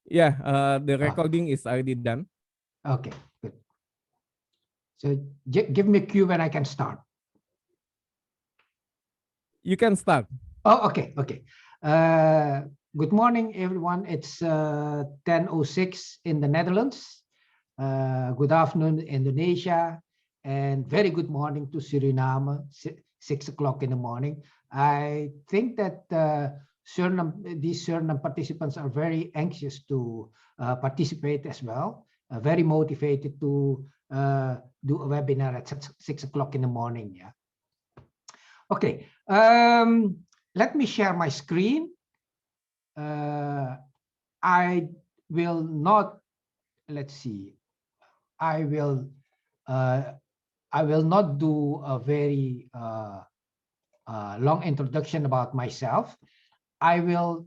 Yeah, the recording is already done. Okay, good. So give me a cue when I can start. You can start. Oh, okay, okay. Good morning, everyone. It's 10:06 in the Netherlands. Good afternoon, Indonesia, and very good morning to Suriname, 6 o'clock in the morning. I think that these Suriname participants are very anxious to participate as well, very motivated to do a webinar at 6 o'clock in the morning. Yeah. Okay. Let me share my screen. I will not. Let's see. I will not do a very long introduction about myself. I will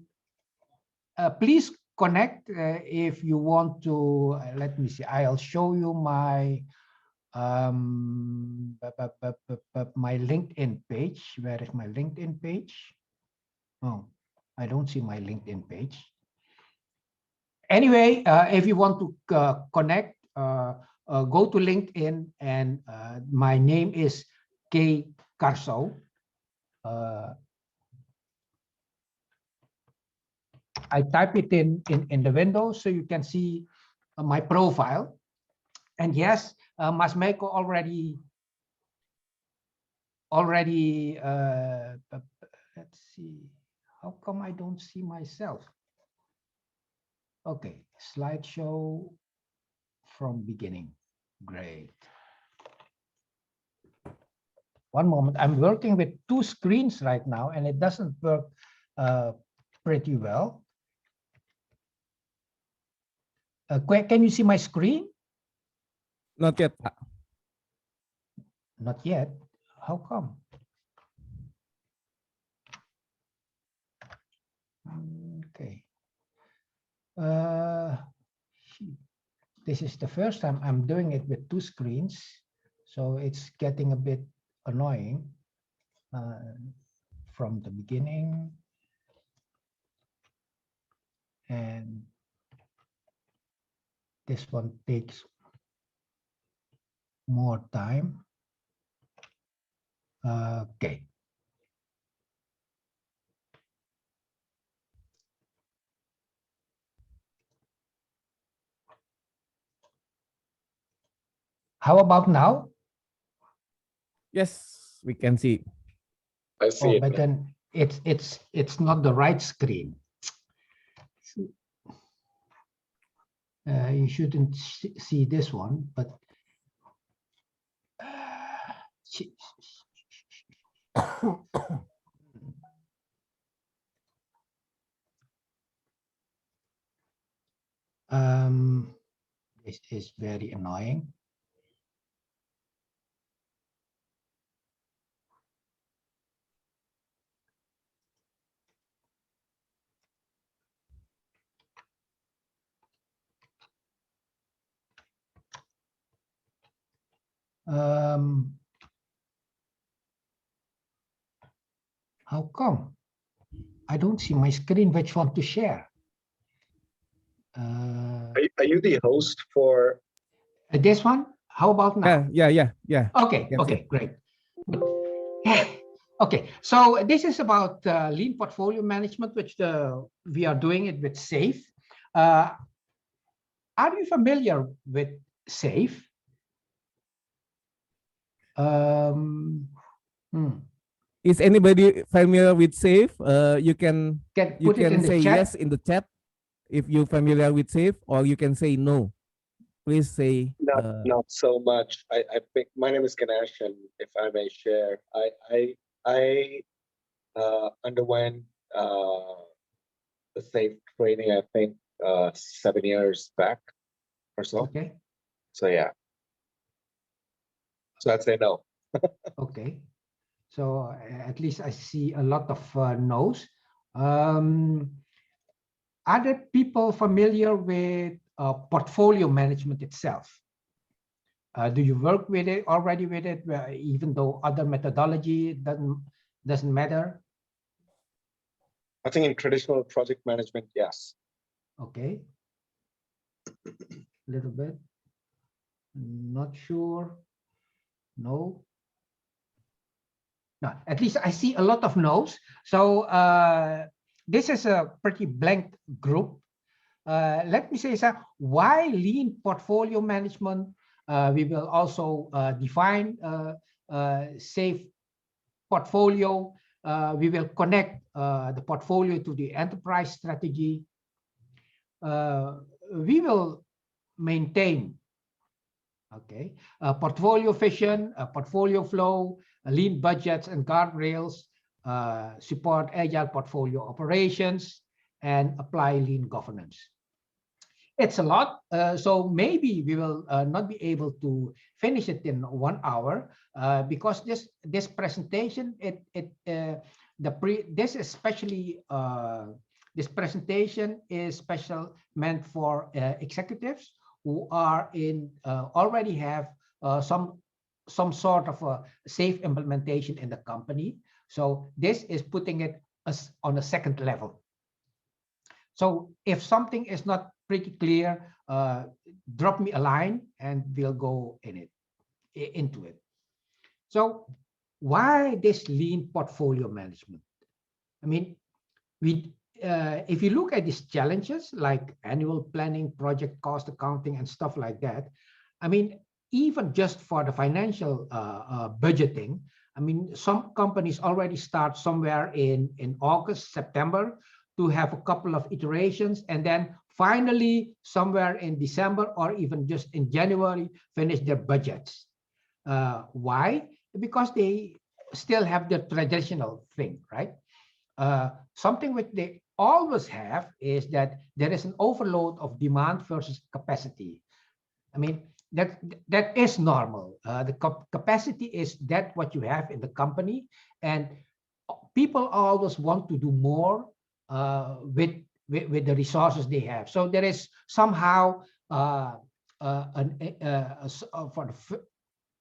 please connect if you want to. Let me see. I'll show you my my LinkedIn page. Where is my LinkedIn page? Oh, I don't see my LinkedIn page. Anyway, if you want to connect, go to LinkedIn, and my name is Karso. I type it in the window so you can see my profile. And yes, Masmeko already let's see, how come I don't see myself? Okay, slideshow from beginning. Great. One moment, I'm working with two screens right now and it doesn't work pretty well. Can you see my screen? Not yet. Not yet. How come? Okay. This is the first time I'm doing it with two screens, so it's getting a bit annoying from the beginning. And this one takes more time. Okay. How about now? Yes, we can see. I see it. But then it's not the right screen. You shouldn't see this one, but this is very annoying. How come I don't see my screen? Which one to share? Are you the host for this one? How about now? Yeah. Okay, okay, great. Okay, so this is about lean portfolio management, which we are doing it with SAFe. Are you familiar with SAFe? Is anybody familiar with SAFe? You can say yes in the chat if you're familiar with SAFe, or you can say no. Please say not so much. I think my name is Ganesh, and if I may share, I underwent the SAFe training, I think 7 years back or so. Okay. So yeah. So I'd say no. Okay. So at least I see a lot of no's. Are there people familiar with portfolio management itself? Do you work with it already with it, even though other methodology doesn't matter? I think in traditional project management, yes. Okay. little bit. Not sure. No. No, at least I see a lot of no's. So this is a pretty blank group. Let me say, sir, why lean portfolio management? We will also define safe portfolio. We will connect the portfolio to the enterprise strategy. We will maintain, okay, portfolio vision, portfolio flow, lean budgets and guardrails, support agile portfolio operations, and apply lean governance. It's a lot, so maybe we will not be able to finish it in 1 hour because this presentation, this presentation is special meant for executives who are already have some sort of a safe implementation in the company. So this is putting it on a second level. So if something is not pretty clear, drop me a line and we'll go into it. So why this lean portfolio management? I mean, if you look at these challenges like annual planning, project cost accounting, and stuff like that, I mean, even just for the financial budgeting, I mean, some companies already start somewhere in August, September to have a couple of iterations, and then finally somewhere in December or even just in January finish their budgets. Why? Because they still have the traditional thing, right? Something which they always have is that there is an overload of demand versus capacity. I mean, that is normal. The capacity is that what you have in the company, and people always want to do more with the resources they have. So there is somehow for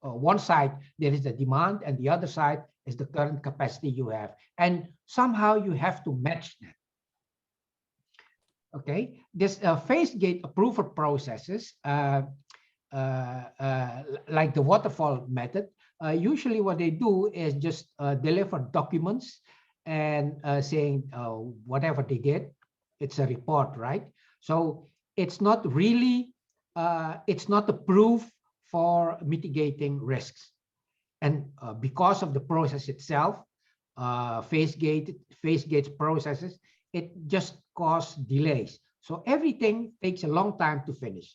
one side there is the demand, and the other side is the current capacity you have, and somehow you have to match that. Okay, this phase gate approval processes, like the waterfall method, usually what they do is just deliver documents and saying whatever they did, it's a report, right? So it's not really, it's not a proof for mitigating risks. And because of the process itself, phase gates processes, it just causes delays. So everything takes a long time to finish,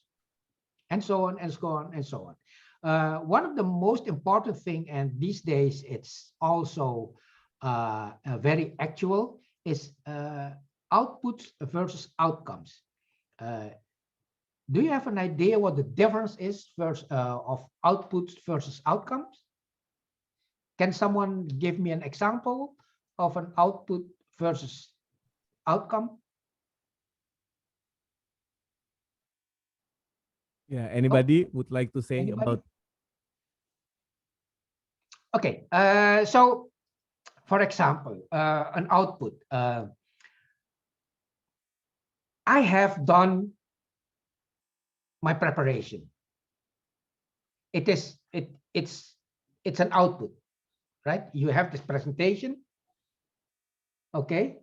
and so on and so on and so on. One of the most important thing, and these days it's also very actual, is outputs versus outcomes. Do you have an idea what the difference is of outputs versus outcomes? Can someone give me an example of an output versus outcome? Yeah, anybody would like to say about? Okay, so for example, an output. I have done my preparation. It's an output, right? You have this presentation. Okay,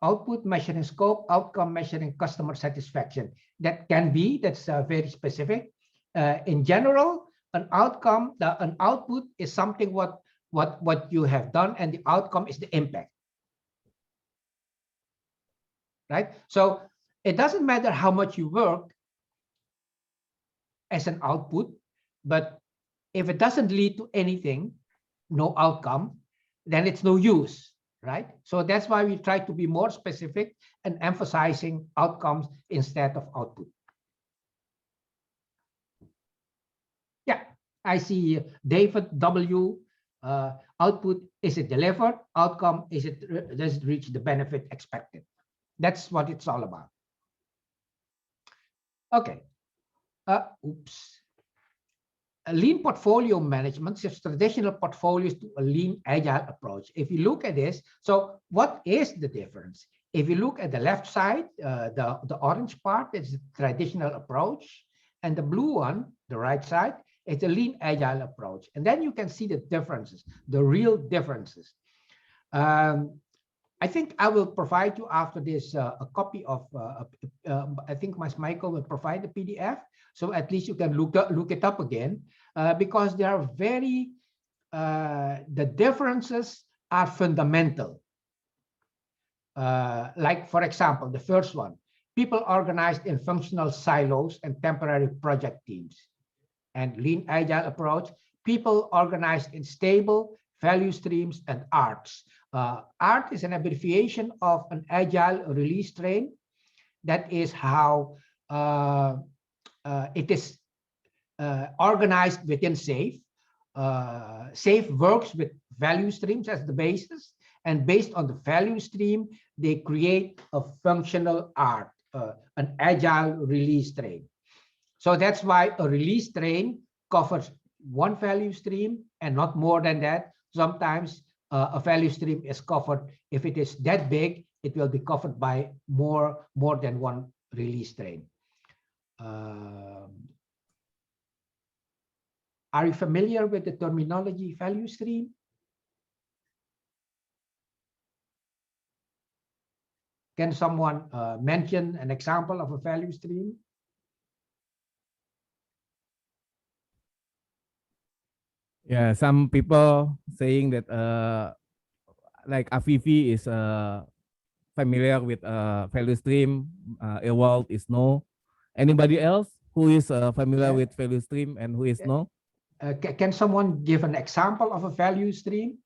output measuring scope, outcome measuring customer satisfaction. That's very specific. In general, an output is something what you have done, and the outcome is the impact, right? So it doesn't matter how much you work as an output, but if it doesn't lead to anything, no outcome, then it's no use, right? So that's why we try to be more specific and emphasizing outcomes instead of output. Yeah, I see David W. Output, is it delivered? Outcome, does it reach the benefit expected? That's what it's all about. Okay. Oops. A lean portfolio management shifts traditional portfolios to a lean agile approach. If you look at this, so what is the difference? if you look at the left side, the orange part is the traditional approach, and the blue one, the right side, is the lean agile approach. And then you can see the differences, the real differences. I think I will provide you after this a copy of, I think Michael will provide the PDF, so at least you can look it up again, because they are very, the differences are fundamental. Like, for example, the first one, people organized in functional silos and temporary project teams. And lean agile approach, people organized in stable value streams and arcs. ARC is an abbreviation of an agile release train. That is how it is organized within SAFe. SAFe works with value streams as the basis, and based on the value stream, they create a functional ARC, an agile release train. So that's why a release train covers one value stream and not more than that. Sometimes a value stream is covered, if it is that big, it will be covered by more than one release train. Are you familiar with the terminology value stream? Can someone mention an example of a value stream? Yeah, some people saying that like Afifi is familiar with value stream. Ewald is no. Anybody else who is familiar with value stream and who is no? Can someone give an example of a value stream?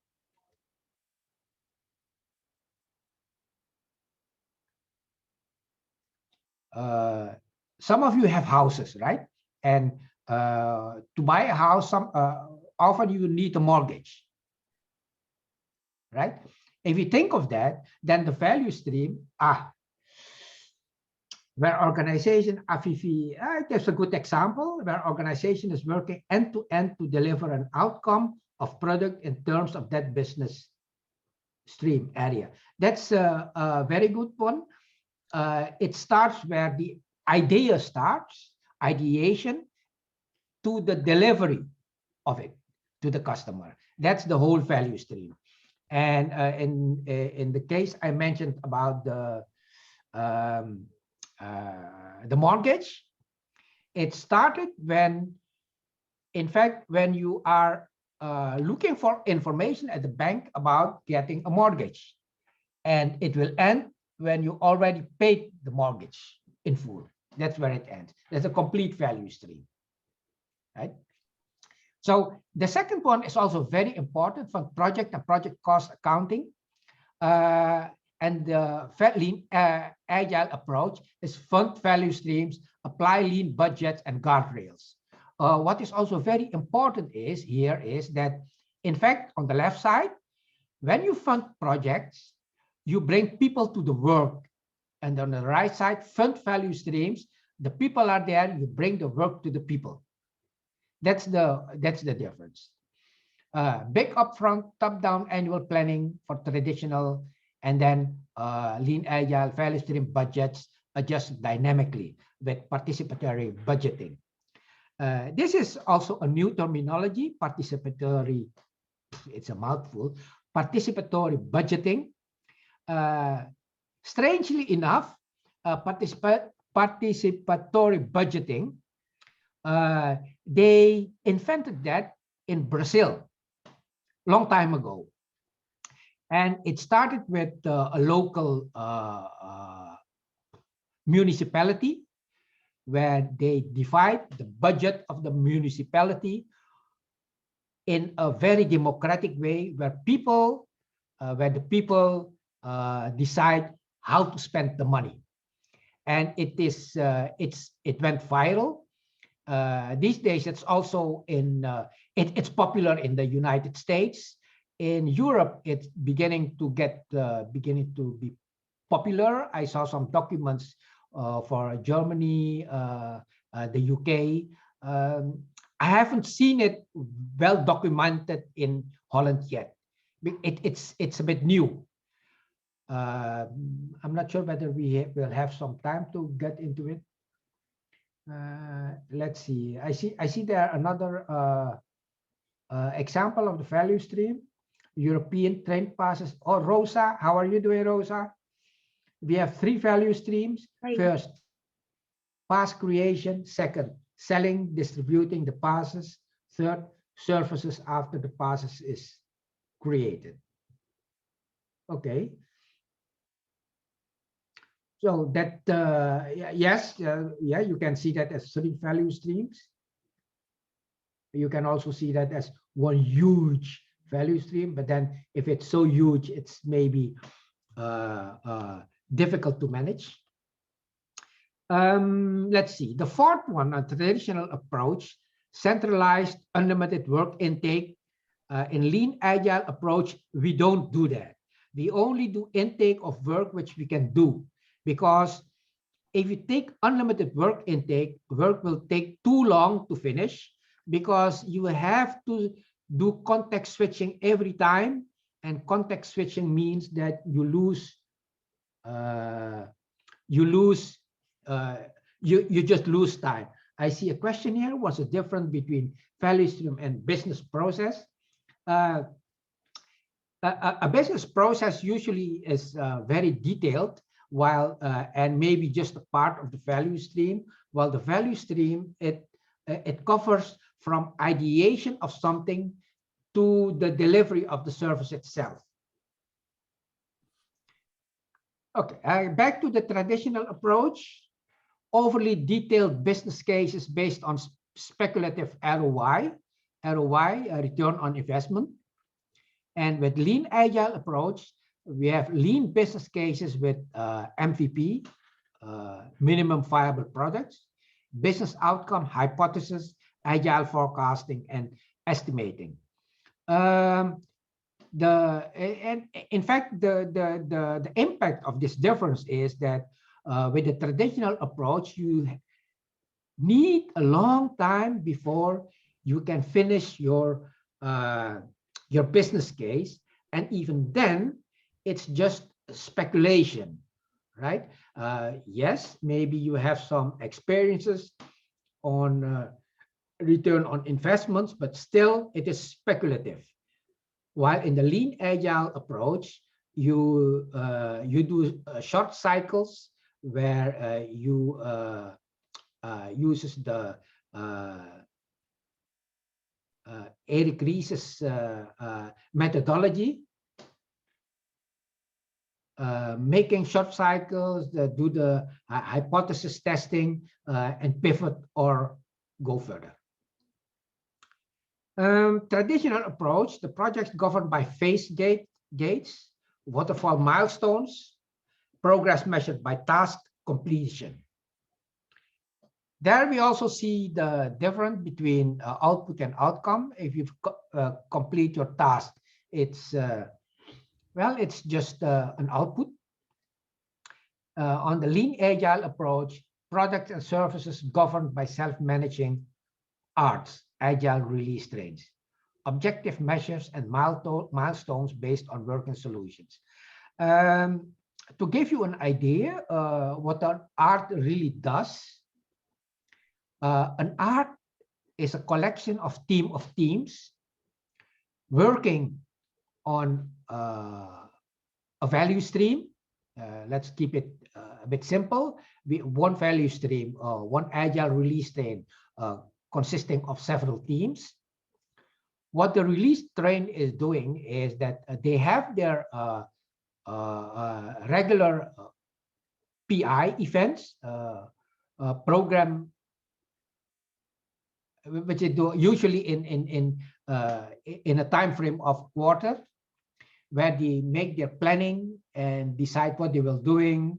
Some of you have houses, right? And to buy a house, often you need a mortgage, right? If you think of that, then the value stream, where organization, Afifi, that's a good example, where organization is working end-to-end to deliver an outcome of product in terms of that business stream area. That's a very good one. It starts where the idea starts, ideation, to the delivery of it to the customer. That's the whole value stream. And in the case I mentioned about the mortgage, it started when, in fact, when you are looking for information at the bank about getting a mortgage, and it will end when you already paid the mortgage in full. That's where it ends. There's a complete value stream, right? So the second one is also very important for project and project cost accounting. And the lean agile approach is fund value streams, apply lean budgets and guardrails. What is also very important is that, in fact, on the left side, when you fund projects, you bring people to the work. And on the right side, fund value streams, the people are there, you bring the work to the people. That's the difference. Big upfront, top-down annual planning for traditional, and then lean agile value stream budgets adjust dynamically with participatory budgeting. This is also a new terminology, participatory, it's a mouthful, participatory budgeting. Strangely enough, participatory budgeting, they invented that in Brazil long time ago. And it started with a local municipality, where they divide the budget of the municipality in a very democratic way, where the people decide how to spend the money. And it went viral. These days, it's also it's popular in the United States. In Europe, it's beginning to be popular. I saw some documents for Germany, the UK. I haven't seen it well documented in Holland yet. It's a bit new. I'm not sure whether we will have some time to get into it. Let's see. I see there another example of the value stream. European train passes. Oh, Rosa, how are you doing, Rosa? We have 3 value streams. Hi. First, pass creation. Second, selling, distributing the passes. Third, services after the passes is created. Okay. So that, yes, yeah, you can see that as 3 value streams. You can also see that as one huge value stream, but then if it's so huge, it's maybe difficult to manage. Let's see, the 4th one, a traditional approach, centralized unlimited work intake. In lean agile approach, we don't do that. We only do intake of work which we can do, because if you take unlimited work intake, work will take too long to finish, because you have to do context switching every time, and context switching means that you just lose time. I see a question here. What's the difference between value stream and business process? A business process usually is very detailed, while and maybe just a part of the value stream, while the value stream it covers from ideation of something to the delivery of the service itself. Okay, back to the traditional approach. Overly detailed business cases based on speculative ROI, return on investment. And with lean agile approach, we have lean business cases with MVP, minimum viable products, business outcome hypothesis, agile forecasting, and estimating. In fact, the impact of this difference is that with the traditional approach, you need a long time before you can finish your business case, and even then, it's just speculation, right? Yes, maybe you have some experiences on return on investments, but still it is speculative. While in the lean agile approach, you do short cycles where you uses the Eric Ries's methodology, making short cycles, do the hypothesis testing, and pivot or go further. Traditional approach, the projects governed by phase gates, waterfall milestones, progress measured by task completion. There we also see the difference between output and outcome. If you complete your task, it's well, it's just an output. On the lean agile approach, products and services governed by self-managing ARTs, agile release trains, objective measures and milestones based on working solutions. To give you an idea what an ART really does, an ART is a collection of teams working on a value stream. Let's keep it a bit simple. One value stream, one agile release train consisting of several teams. What the release train is doing is that they have their regular PI events, program, which they do usually in a time frame of quarter, where they make their planning and decide what they will doing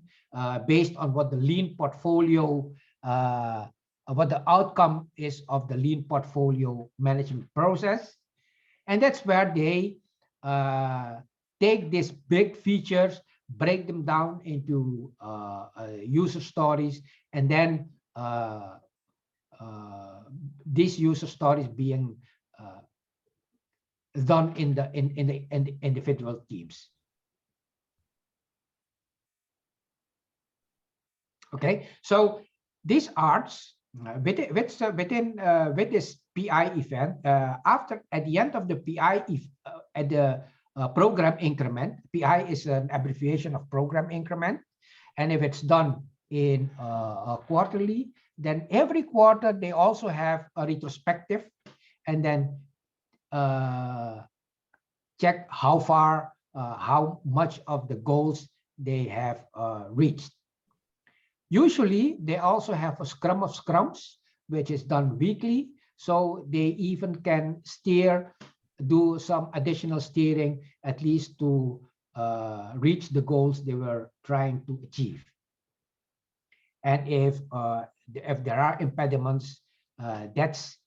based on what the lean portfolio, what the outcome is of the lean portfolio management process. And that's where they take these big features, break them down into user stories, and then these user stories being done in the individual teams. Okay, so these arts with this PI event, at the end of the PI, at the program increment, PI is an abbreviation of program increment, and if it's done in quarterly, then every quarter they also have a retrospective, and then check how far, how much of the goals they have reached. Usually, they also have a scrum of scrums, which is done weekly. So they even can do some additional steering, at least to reach the goals they were trying to achieve. And if there are impediments, that's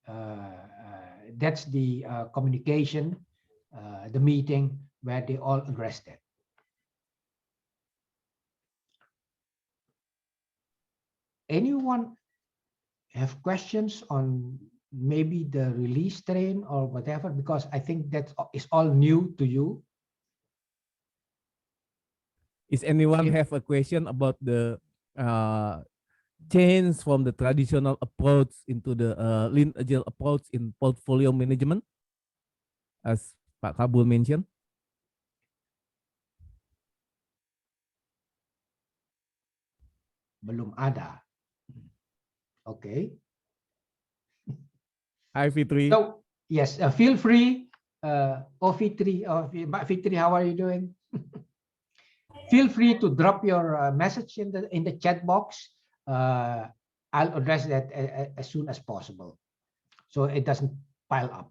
the communication, the meeting where they all address that. Anyone have questions on maybe the release train or whatever? Because I think that is all new to you. Is anyone have a question about the change from the traditional approach into the lean agile approach in portfolio management, as Pak Kaboel mentioned? Belum ada. Okay. Hi, Fitri. So yes, feel free. Fitri, Fitri, how are you doing? Feel free to drop your message in the chat box. I'll address that as soon as possible, so it doesn't pile up.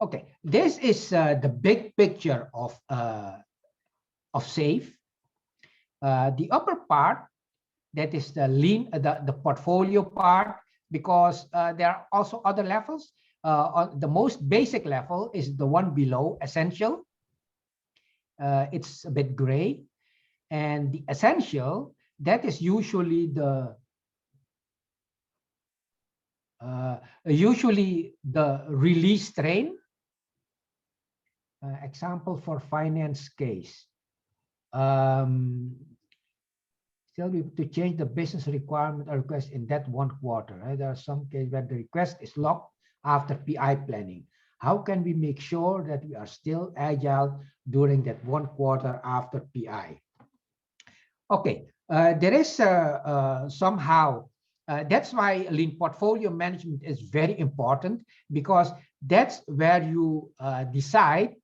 Okay, this is the big picture of SAFe. The upper part, that is the lean, the portfolio part, because there are also other levels. The most basic level is the one below, essential. It's a bit gray, and the essential, that is usually the release train. Example for finance case. Still to change the business requirement or request in that one quarter. Right? There are some cases where the request is locked after PI planning. How can we make sure that we are still agile during that one quarter after PI? Okay, there is somehow, that's why lean portfolio management is very important, because that's where you decide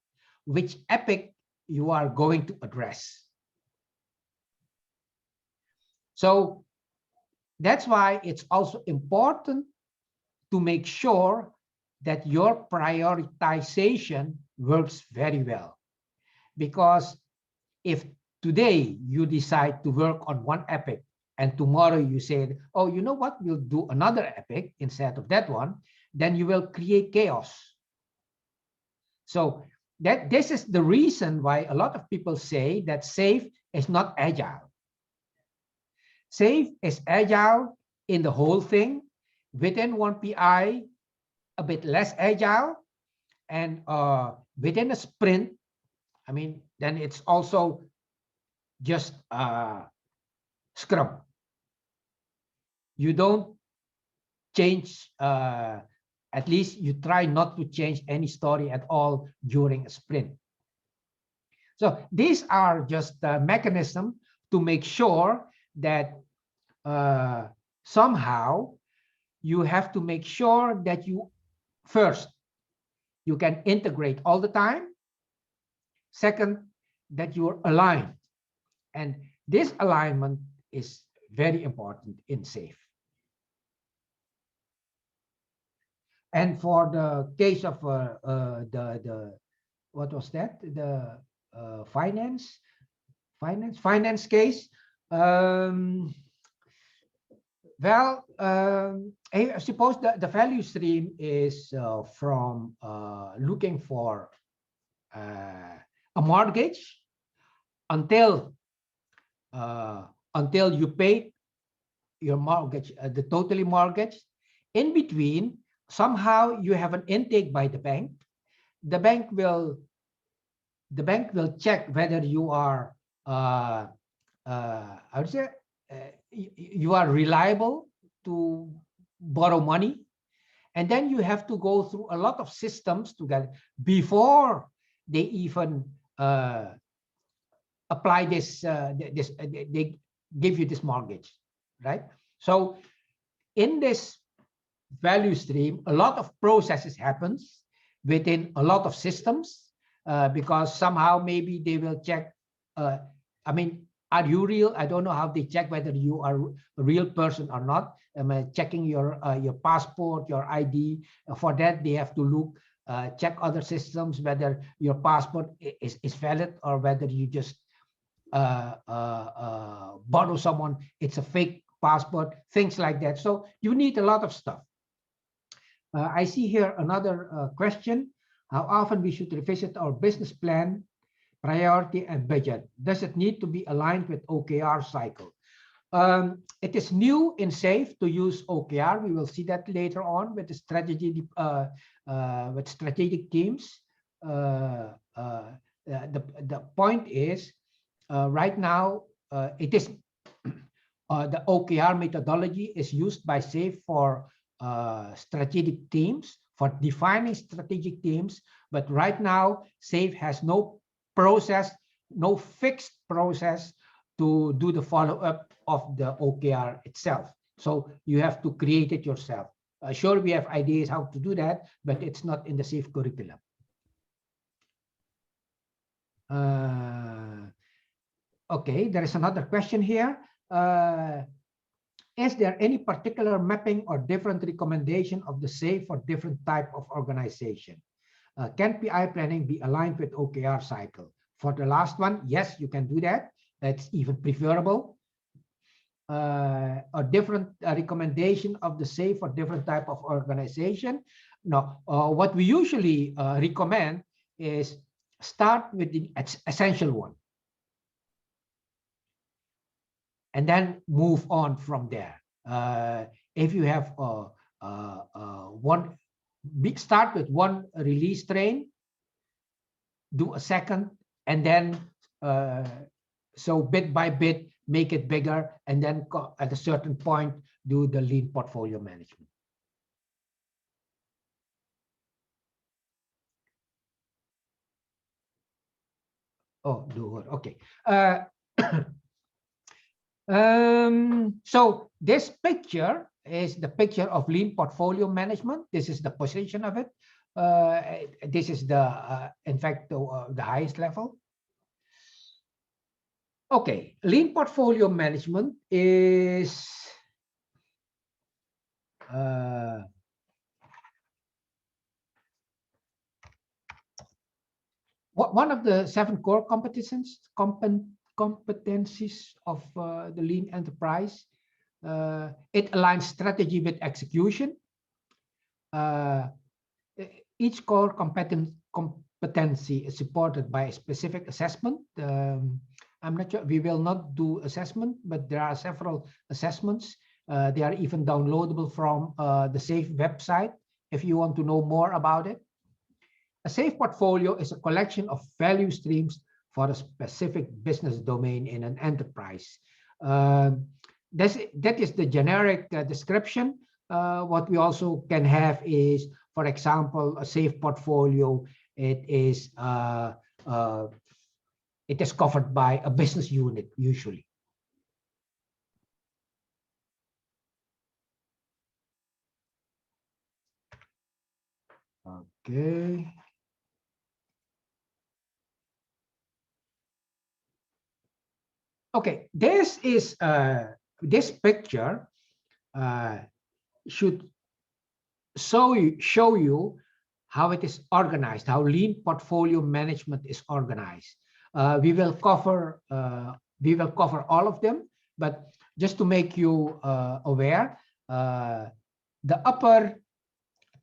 which epic you are going to address. So that's why it's also important to make sure that your prioritization works very well. Because if today you decide to work on one epic and tomorrow you say, oh, you know what, we'll do another epic instead of that one, then you will create chaos. So this is the reason why a lot of people say that SAFe is not agile. SAFe is agile in the whole thing, within one PI, a bit less agile, and within a sprint, I mean, then it's also just Scrum. You don't change, at least you try not to change any story at all during a sprint. So these are just a mechanism to make sure that somehow you have to make sure that you first, you can integrate all the time. Second, that you're aligned. And this alignment is very important in SAFe. And for the case of what was that? The finance case. Well, I suppose the value stream is from looking for a mortgage until you pay your mortgage, the totally mortgage. In between, somehow you have an intake by the bank. The bank will check whether you are I would say you are reliable to borrow money, and then you have to go through a lot of systems to get before they even apply this. They give you this mortgage, right? So in this value stream, a lot of processes happens within a lot of systems, because somehow maybe they will check. I mean, are you real? I don't know how they check whether you are a real person or not. Checking your passport, your ID. For that, they have to look, check other systems whether your passport is valid or whether you just borrow someone. It's a fake passport, things like that. So you need a lot of stuff. I see here another question. How often we should revisit our business plan, priority, and budget? Does it need to be aligned with OKR cycle? It is new in SAFe to use OKR. We will see that later on with the strategy, with strategic teams. The point is, right now, it is the OKR methodology is used by SAFe for strategic teams, for defining strategic teams. But right now, SAFe has no process, no fixed process to do the follow-up of the OKR itself. So you have to create it yourself. Sure, we have ideas how to do that, but it's not in the SAFe curriculum. Okay, there is another question here. Is there any particular mapping or different recommendation of the SAFe for different type of organization? Can PI planning be aligned with OKR cycle? For the last one, yes, you can do that. That's even preferable. A different recommendation of the SAFe for different type of organization. No, what we usually recommend is start with the essential one, and then move on from there. If you have start with one release train, do a second, and then so bit by bit make it bigger, and then at a certain point do the lean portfolio management. Oh, do it. Okay. So this picture is the picture of lean portfolio management. This is the position of it. This is the, in fact, the highest level. Okay, lean portfolio management is one of the 7 core competencies of the lean enterprise. It aligns strategy with execution. Each core competency is supported by a specific assessment. I'm not sure, we will not do assessment, but there are several assessments. They are even downloadable from the SAFe website if you want to know more about it. A SAFe portfolio is a collection of value streams for a specific business domain in an enterprise. That is the generic description. What we also can have is, for example, a SAFe portfolio. It is covered by a business unit usually. Okay. Okay, this is this picture should show you how it is organized, how lean portfolio management is organized. We will cover all of them, but just to make you aware, the upper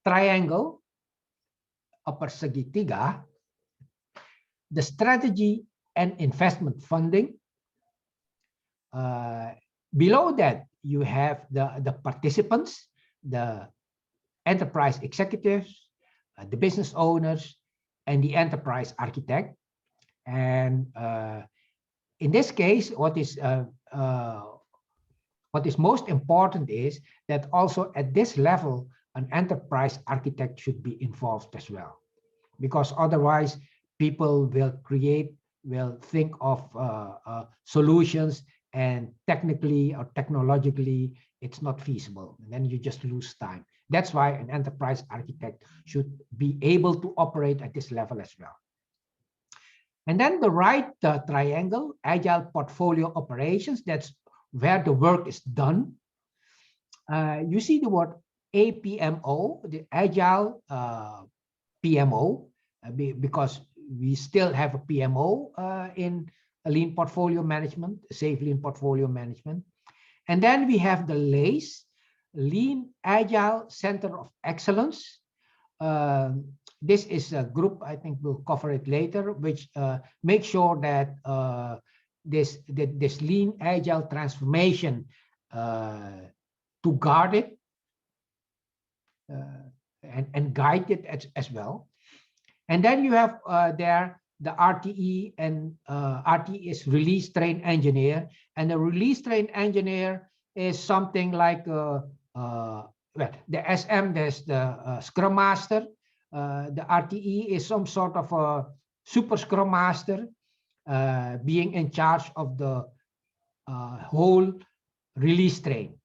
triangle, upper segitiga, the strategy and investment funding. Below that, you have the participants, the enterprise executives, the business owners, and the enterprise architect. And in this case, what is most important is that also at this level, an enterprise architect should be involved as well, because otherwise people will think of solutions, and technically or technologically, it's not feasible. And then you just lose time. That's why an enterprise architect should be able to operate at this level as well. And then the right triangle, Agile Portfolio Operations, that's where the work is done. You see the word APMO, the Agile PMO, because we still have a PMO in a lean portfolio management, safe lean portfolio management. And then we have the LACE, Lean Agile Center of Excellence. This is a group, I think we'll cover it later, which makes sure that this lean agile transformation to guard it and guide it as well. And then you have there the RTE, and RTE is Release Train Engineer, and the Release Train Engineer is something like well, the SM, there's the Scrum Master. The RTE is some sort of a super Scrum Master, being in charge of the whole release train,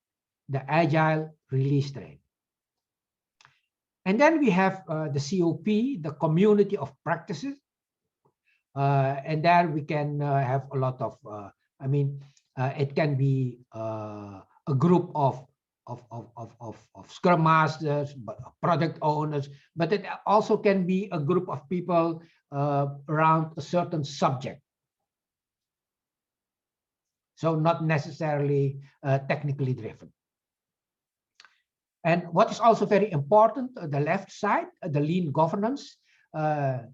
the Agile release train. And then we have the COP, the Community of Practices. And there we can have a lot of, I mean, it can be a group of Scrum Masters, product owners, but it also can be a group of people around a certain subject. So not necessarily technically driven. And what is also very important, the left side, the lean governance, you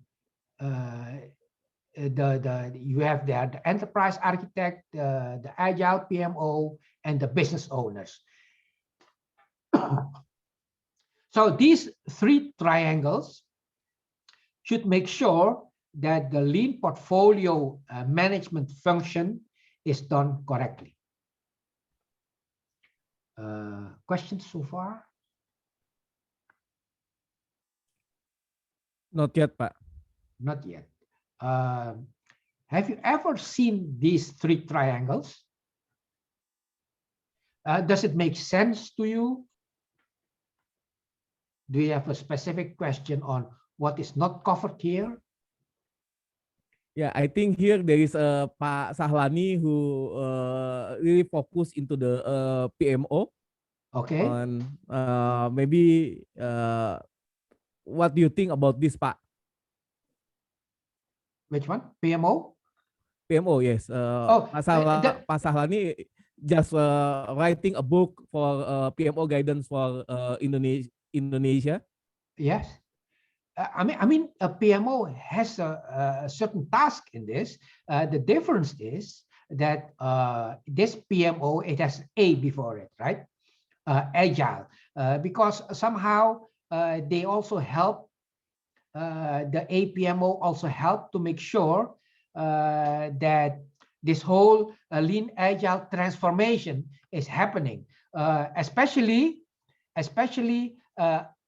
have there the enterprise architect, the Agile PMO, and the business owners. So these three triangles should make sure that the lean portfolio management function is done correctly. Questions so far? Not yet, Pak. Not yet. Have you ever seen these three triangles? Does it make sense to you? Do you have a specific question on what is not covered here? Yeah, I think here there is a Pak Sahlani who really focused into the PMO. Okay. And maybe what do you think about this, Pak? Which one? PMO? PMO, yes. Pak Sahlani just writing a book for PMO guidance for Indonesia. Yes. I mean, a PMO has a certain task in this. The difference is that this PMO, it has A before it, right? Agile, because somehow they also help, the APMO also help to make sure that this whole lean agile transformation is happening, especially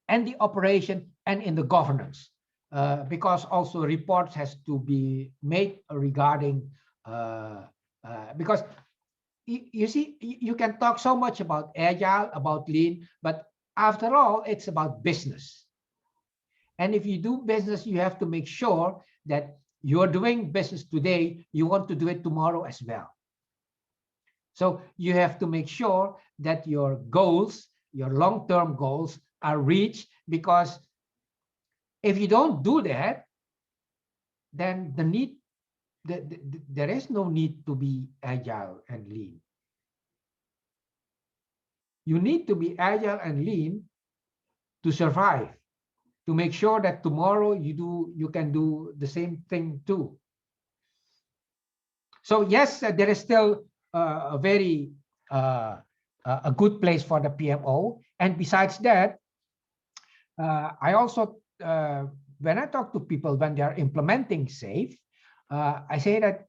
in the operation and in the governance, because also reports has to be made regarding, because you see, you can talk so much about agile, about lean, but after all, it's about business. And if you do business, you have to make sure that you're doing business today, you want to do it tomorrow as well. So you have to make sure that your goals, your long-term goals are reached, because if you don't do that, then there is no need to be agile and lean. You need to be agile and lean to survive, to make sure that tomorrow you can do the same thing too. So yes, there is still a very a good place for the PMO. And besides that, I also, when I talk to people when they are implementing SAFe, I say that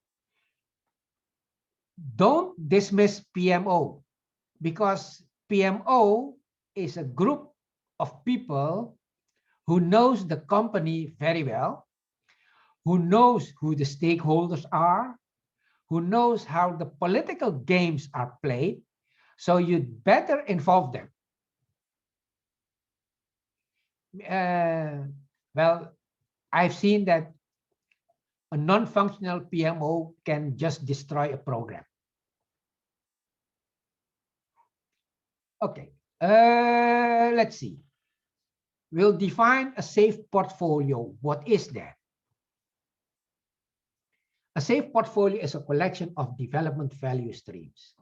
don't dismiss PMO, because PMO is a group of people who knows the company very well, who knows who the stakeholders are, who knows how the political games are played. So you'd better involve them. Well, I've seen that a non-functional PMO can just destroy a program. Okay, let's see. We'll define a safe portfolio. What is that? A safe portfolio is a collection of development value streams.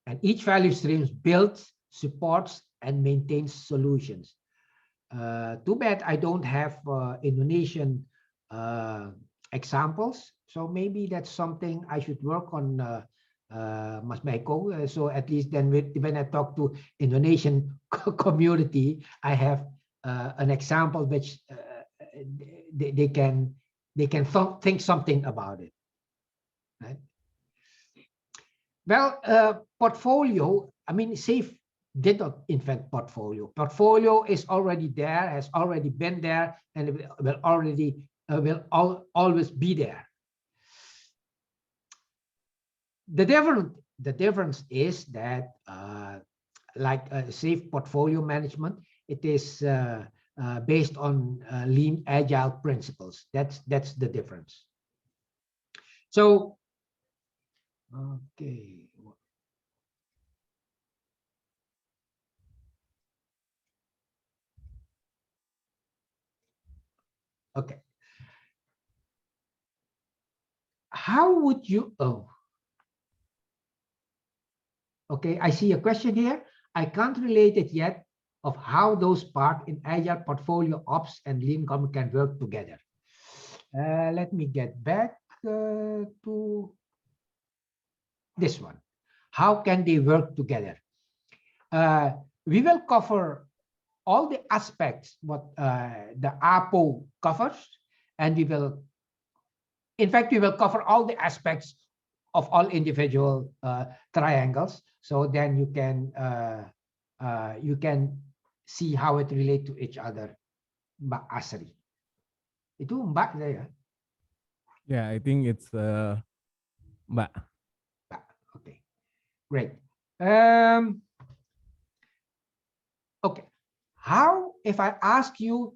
And each value stream builds, supports, and maintains solutions. Too bad I don't have Indonesian examples. So maybe that's something I should work on, Mas Maiko. So at least then when I talk to Indonesian community, I have an example which they can think something about it. Right? Well, portfolio, I mean, SAFE did not invent portfolio. Portfolio is already there, has already been there, and it will always be there. The difference is that like SAFE portfolio management, it is based on lean agile principles. That's the difference. So, okay. Okay. How would you, okay, I see a question here. I can't relate it yet of how those parts in Agile portfolio ops and lean common can work together. Let me get back to this one. How can they work together? We will cover all the aspects what the APO covers, and we will, in fact, we will cover all the aspects of all individual triangles. So then you can see how it relates to each other. Mbak Asri. Itu Mbak saya. Yeah, I think it's Mbak. Mbak. Okay, great. Okay, how if I ask you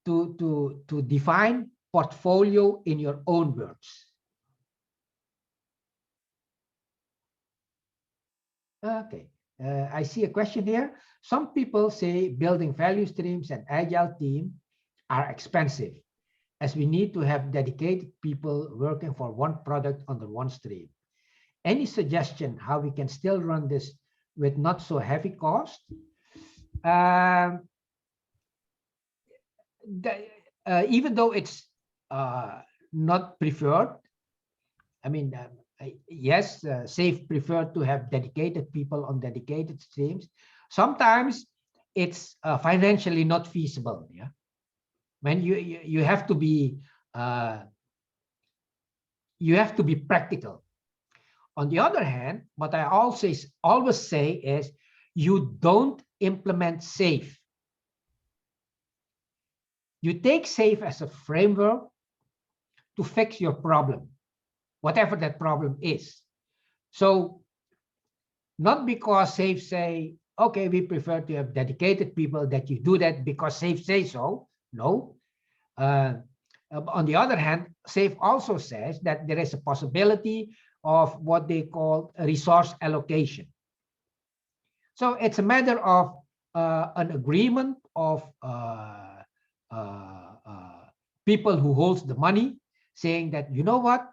to define portfolio in your own words? Okay, I see a question here. Some people say building value streams and agile team are expensive, as we need to have dedicated people working for one product under one stream. Any suggestion how we can still run this with not so heavy cost? Even though it's not preferred, I mean, yes, SAFE preferred to have dedicated people on dedicated streams. Sometimes it's financially not feasible. Yeah, when you have to be practical. On the other hand, what I always say is, you don't implement SAFE. You take SAFE as a framework to fix your problem, whatever that problem is. So not because SAFE say, okay, we prefer to have dedicated people, that you do that because SAFE says so. No. On the other hand, SAFE also says that there is a possibility of what they call a resource allocation. So it's a matter of an agreement of people who holds the money, saying that, you know what,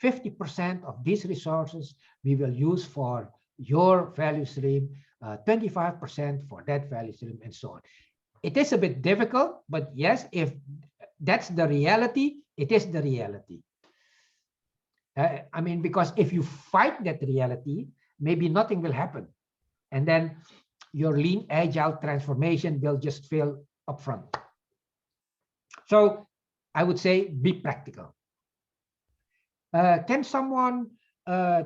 50% of these resources we will use for your value stream, 25% for that value stream, and so on. It is a bit difficult, but yes, if that's the reality, it is the reality. I mean, because if you fight that reality, maybe nothing will happen. And then your lean agile transformation will just fail upfront. So I would say be practical. Can someone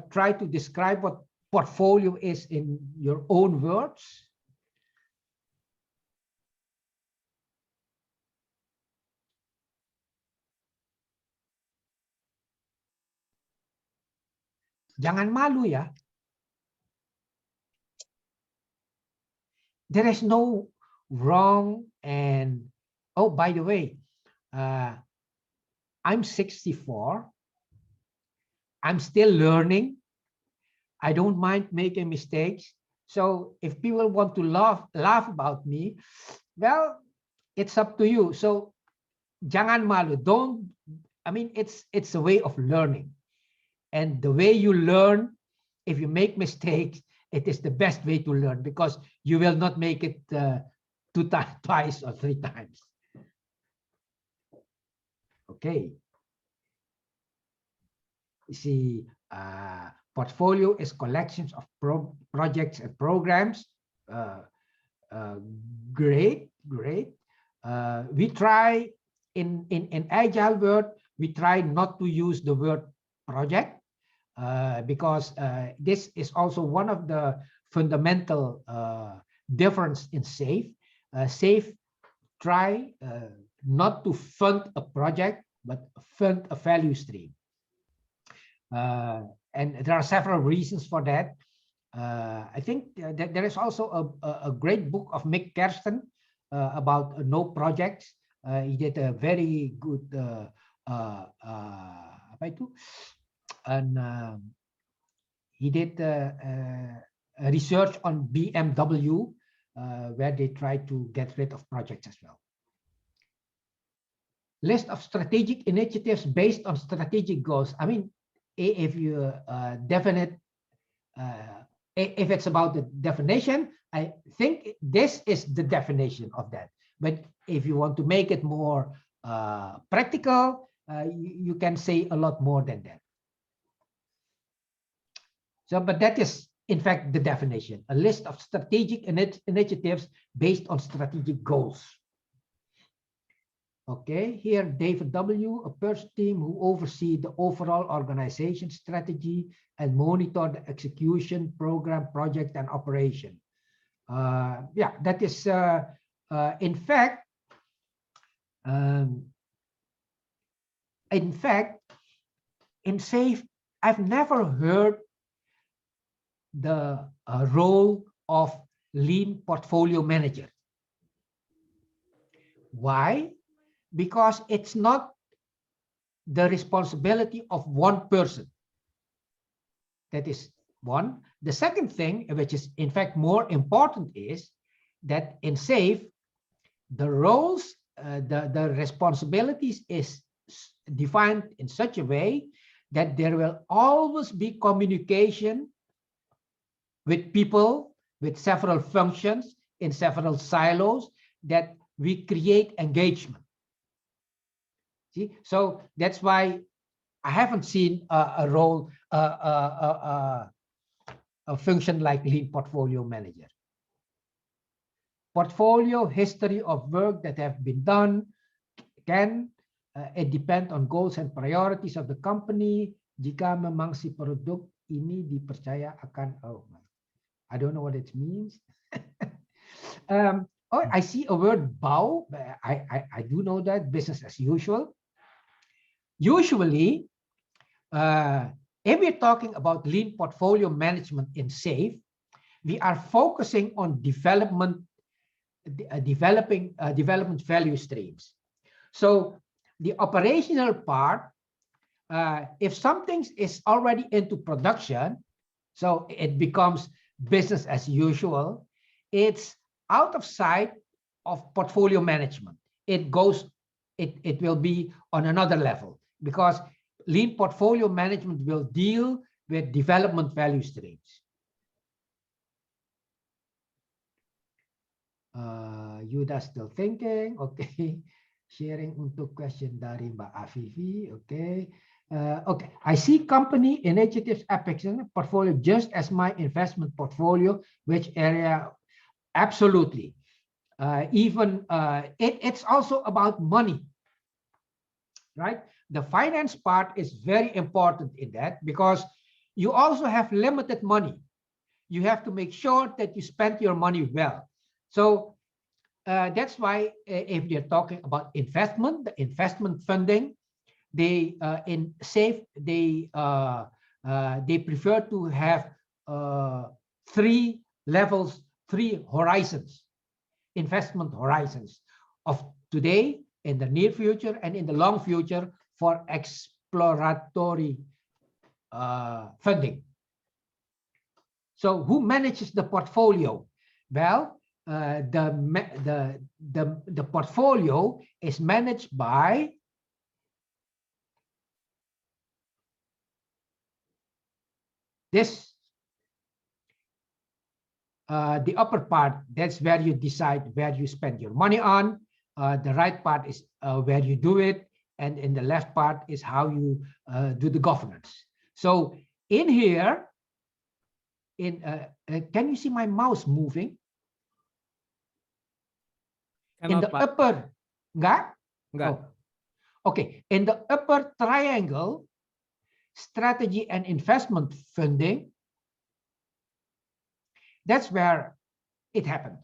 try to describe what portfolio is in your own words? Jangan malu ya. There is no wrong and, oh, by the way, I'm 64. I'm still learning. I don't mind making mistakes. So if people want to laugh about me, well, it's up to you. So jangan malu. Don't, I mean, it's a way of learning. And the way you learn, if you make mistakes, it is the best way to learn because you will not make it twice or 3 times. Okay. You see, portfolio is collections of projects and programs. Great. We try in Agile word, we try not to use the word project because this is also one of the fundamental difference in SAFe. SAFe try not to fund a project, but fund a value stream. And there are several reasons for that. I think that there is also a great book of Mick Kersten about no projects. He did a very good he did research on BMW where they try to get rid of projects as well. List of strategic initiatives based on strategic goals. I mean, if you definite, if it's about the definition, I think this is the definition of that. But if you want to make it more practical, you can say a lot more than that. So, but that is, in fact, the definition, a list of strategic initiatives based on strategic goals. Okay, here, David W., a person team who oversee the overall organization strategy and monitor the execution, program, project, and operation. Yeah, that is, in fact, in SAFe, I've never heard the role of lean portfolio manager. Why? Because it's not the responsibility of one person. That is one. The second thing, which is in fact more important, is that in SAFe, the roles, the responsibilities is defined in such a way that there will always be communication with people, with several functions in several silos, that we create engagement. See, so that's why I haven't seen a role, a function like lean portfolio manager. Portfolio history of work that have been done. Can it depend on goals and priorities of the company? Jika memang si produk ini dipercaya akan, oh, I don't know what it means. Oh, I see a word bow. I do know that, business as usual. Usually, if we're talking about lean portfolio management in SAFe, we are focusing on development value streams. So the operational part, if something is already into production, so it becomes business as usual, it's out of sight of portfolio management. It will be on another level, because lean portfolio management will deal with development value streams. Yuda still thinking. Okay. Sharing untuk question dari Mbak Afifi. Okay. Okay. I see company initiatives apex portfolio just as my investment portfolio. Which area? Absolutely. Even it's also about money, right? The finance part is very important in that, because you also have limited money. You have to make sure that you spend your money well. So that's why if they're talking about investment, the investment funding, they prefer to have 3 levels, 3 horizons, investment horizons of today, in the near future, and in the long future for exploratory funding. So who manages the portfolio? Well, the portfolio is managed by this. The upper part, that's where you decide where you spend your money on. The right part is where you do it. And in the left part is how you do the governance. So in here, can you see my mouse moving? In the upper, enggak? Oh. Okay, in the upper triangle, strategy and investment funding, that's where it happens.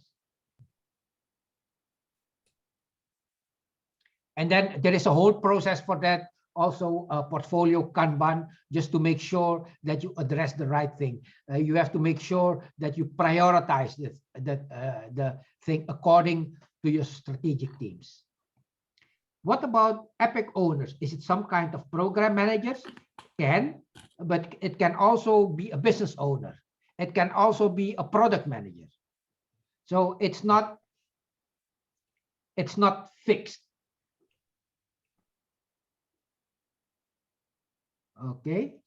And then there is a whole process for that, also a portfolio Kanban, just to make sure that you address the right thing. You have to make sure that you prioritize the thing according to your strategic teams. What about epic owners? Is it some kind of program managers? But it can also be a business owner. It can also be a product manager. So it's not fixed. Okay.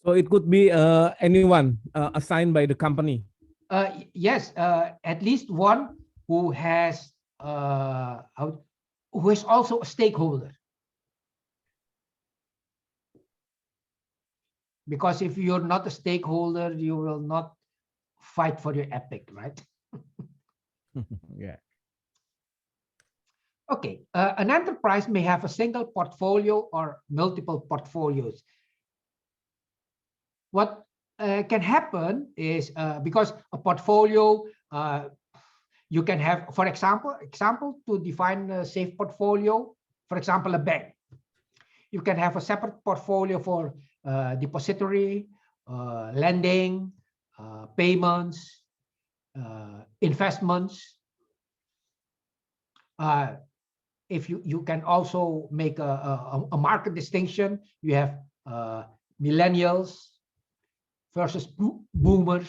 So it could be anyone assigned by the company. Yes, at least one who has who is also a stakeholder. Because if you're not a stakeholder, you will not fight for your epic, right? Yeah. Okay, an enterprise may have a single portfolio or multiple portfolios. What can happen is because a portfolio, you can have, for example, to define a safe portfolio, for example, a bank. You can have a separate portfolio for depository, lending, payments, investments. If you can also make a market distinction, you have millennials versus boomers.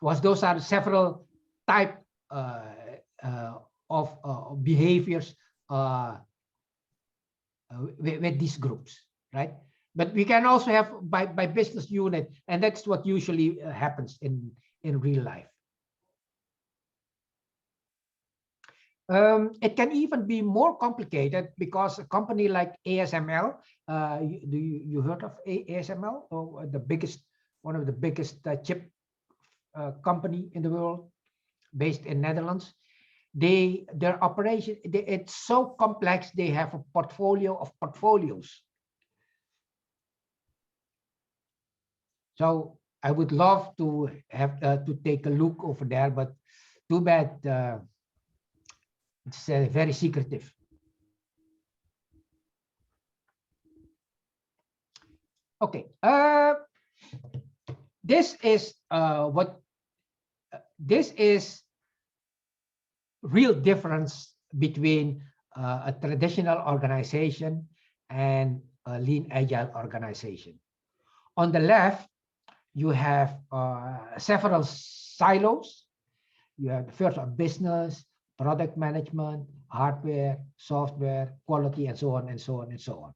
Those are several type of behaviors with these groups, right? But we can also have by business unit, and that's what usually happens in real life. It can even be more complicated because a company like ASML, you heard of ASML? Or one of the biggest chip company in the world, based in Netherlands. Their operation, it's so complex. They have a portfolio of portfolios. So I would love to have to take a look over there, but too bad. It's very secretive. Okay, this is real difference between a traditional organization and a lean agile organization. On the left, you have several silos. You have the first one, business, product management, hardware, software, quality, and so on and so on and so on.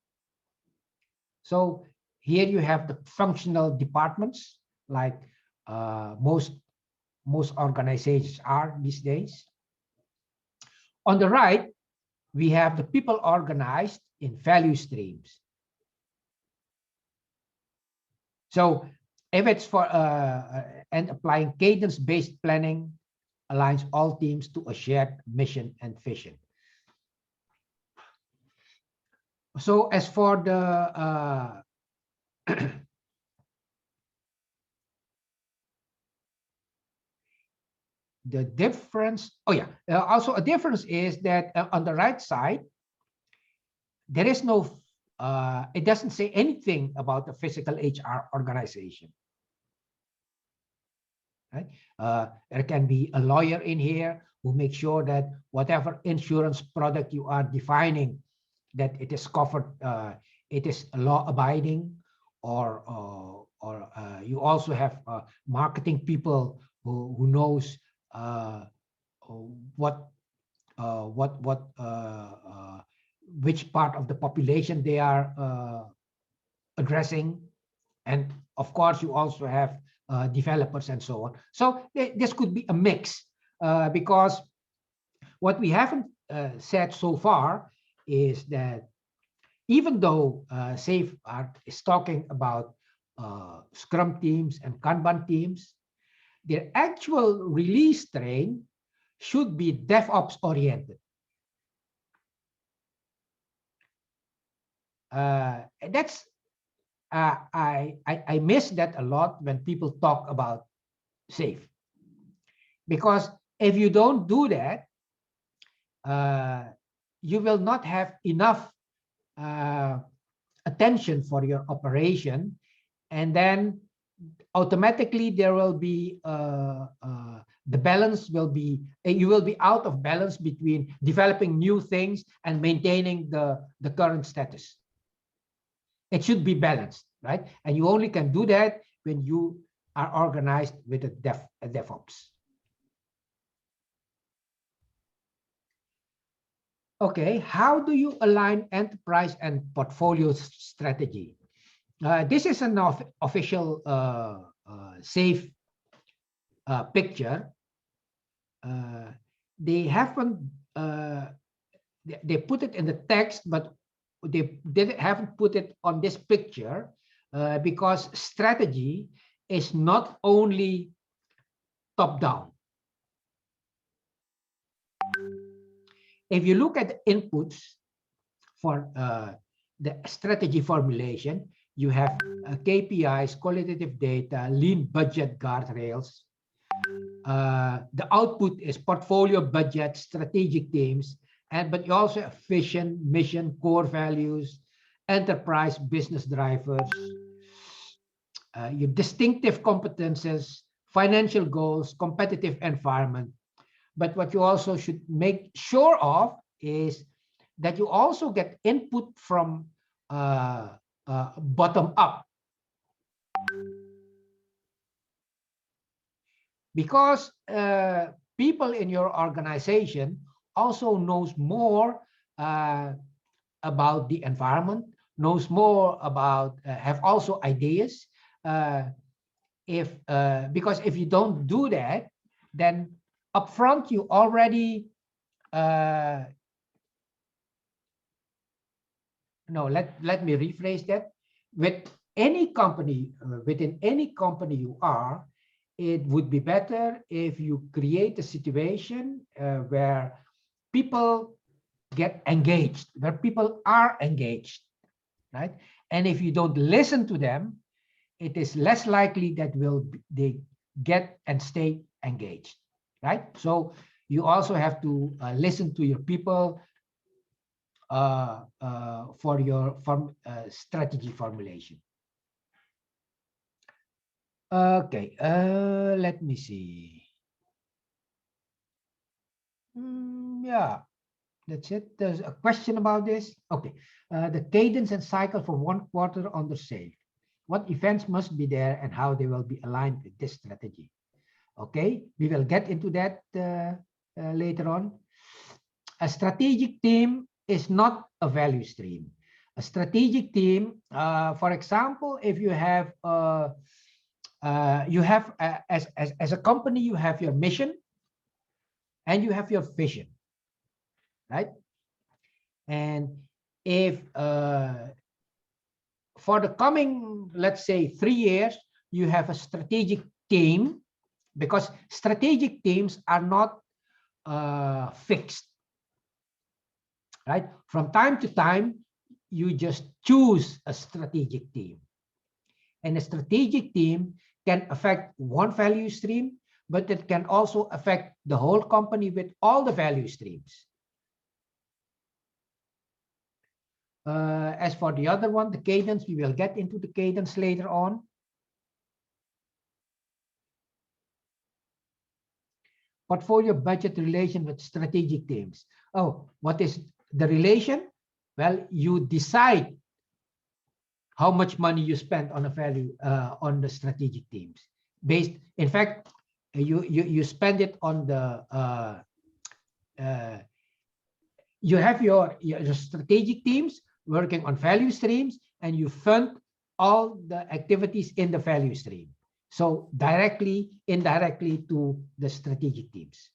So here you have the functional departments, like most organizations are these days. On the right, we have the people organized in value streams. So if it's for and applying cadence-based planning aligns all teams to a shared mission and vision. So as for the difference, oh yeah, also a difference is that on the right side, there is no, it doesn't say anything about the physical HR organization. Right? There can be a lawyer in here who makes sure that whatever insurance product you are defining, that it is covered, it is law abiding, or you also have marketing people who knows what which part of the population they are addressing. And of course, you also have developers and so on. So this could be a mix, because what we haven't said so far is that even though SAFE is talking about Scrum teams and Kanban teams, their actual release train should be DevOps oriented. That's I miss that a lot when people talk about SAFE, because if you don't do that, you will not have enough attention for your operation, and then automatically there will be the balance will be, you will be out of balance between developing new things and maintaining the current status. It should be balanced, right? And you only can do that when you are organized with a DevOps. Okay, how do you align enterprise and portfolio strategy? This is an official SAFE picture. They haven't, they put it in the text, but they haven't put it on this picture because strategy is not only top-down. If you look at the inputs for the strategy formulation, you have KPIs, qualitative data, lean budget guardrails. The output is portfolio budget, strategic themes, but you also have vision, mission, core values, enterprise business drivers, your distinctive competences, financial goals, competitive environment. But what you also should make sure of is that you also get input from bottom up. Because people in your organization also knows more about the environment, knows more about, have also ideas. Because if you don't do that, then upfront you already no, let me rephrase that. With any company, within any company you are, it would be better if you create a situation where people get engaged, where people are engaged, right? And if you don't listen to them, it is less likely that they get and stay engaged, right? So you also have to listen to your people for your strategy formulation. Okay, let me see. Yeah, that's it. There's a question about this. Okay, the cadence and cycle for 1 quarter on the SAFE. What events must be there and how they will be aligned with this strategy? Okay, we will get into that later on. A strategic team is not a value stream. A strategic team, for example, if you have as a company, you have your mission and you have your vision, right? And if for the coming, let's say 3 years, you have a strategic team, because strategic teams are not fixed, right? From time to time, you just choose a strategic team. And a strategic team can affect one value stream, but it can also affect the whole company with all the value streams. As for the other one, the cadence, we will get into the cadence later on. Portfolio budget relation with strategic teams. Oh, what is the relation? Well, you decide how much money you spend on a value on the strategic teams. Based, in fact, you spend it on the you have your strategic teams working on value streams, and you fund all the activities in the value stream. So directly, indirectly to the strategic teams.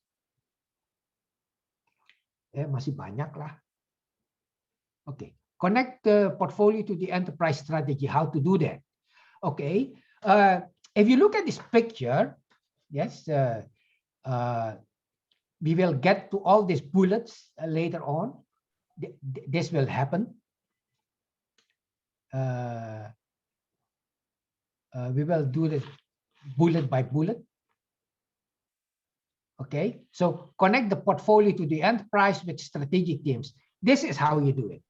Masih banyak lah. Okay, connect the portfolio to the enterprise strategy. How to do that? Okay, if you look at this picture, yes, we will get to all these bullets later on. This will happen. We will do this bullet by bullet. Okay, so connect the portfolio to the enterprise with strategic teams. This is how you do it.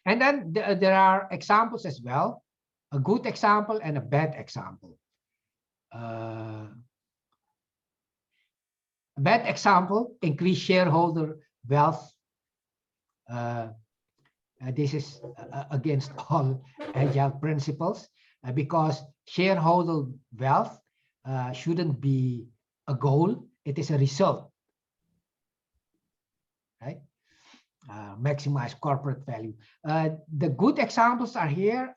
And then there are examples as well, a good example and a bad example. A bad example, increase shareholder wealth. This is against all agile principles because shareholder wealth shouldn't be a goal, it is a result, right? Maximize corporate value. The good examples are here,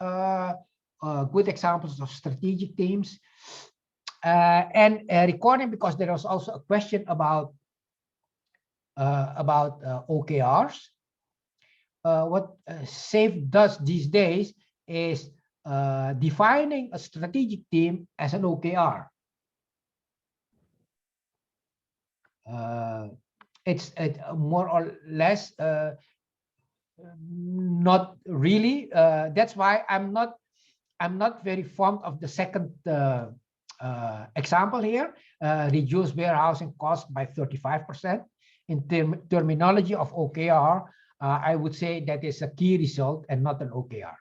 good examples of strategic teams. And recording, because there was also a question about OKRs. What SAFe does these days is defining a strategic team as an OKR. It's more or less not really. That's why I'm not very fond of the second example here. Reduce warehousing cost by 35%. In terminology of OKR, I would say that is a key result and not an OKR.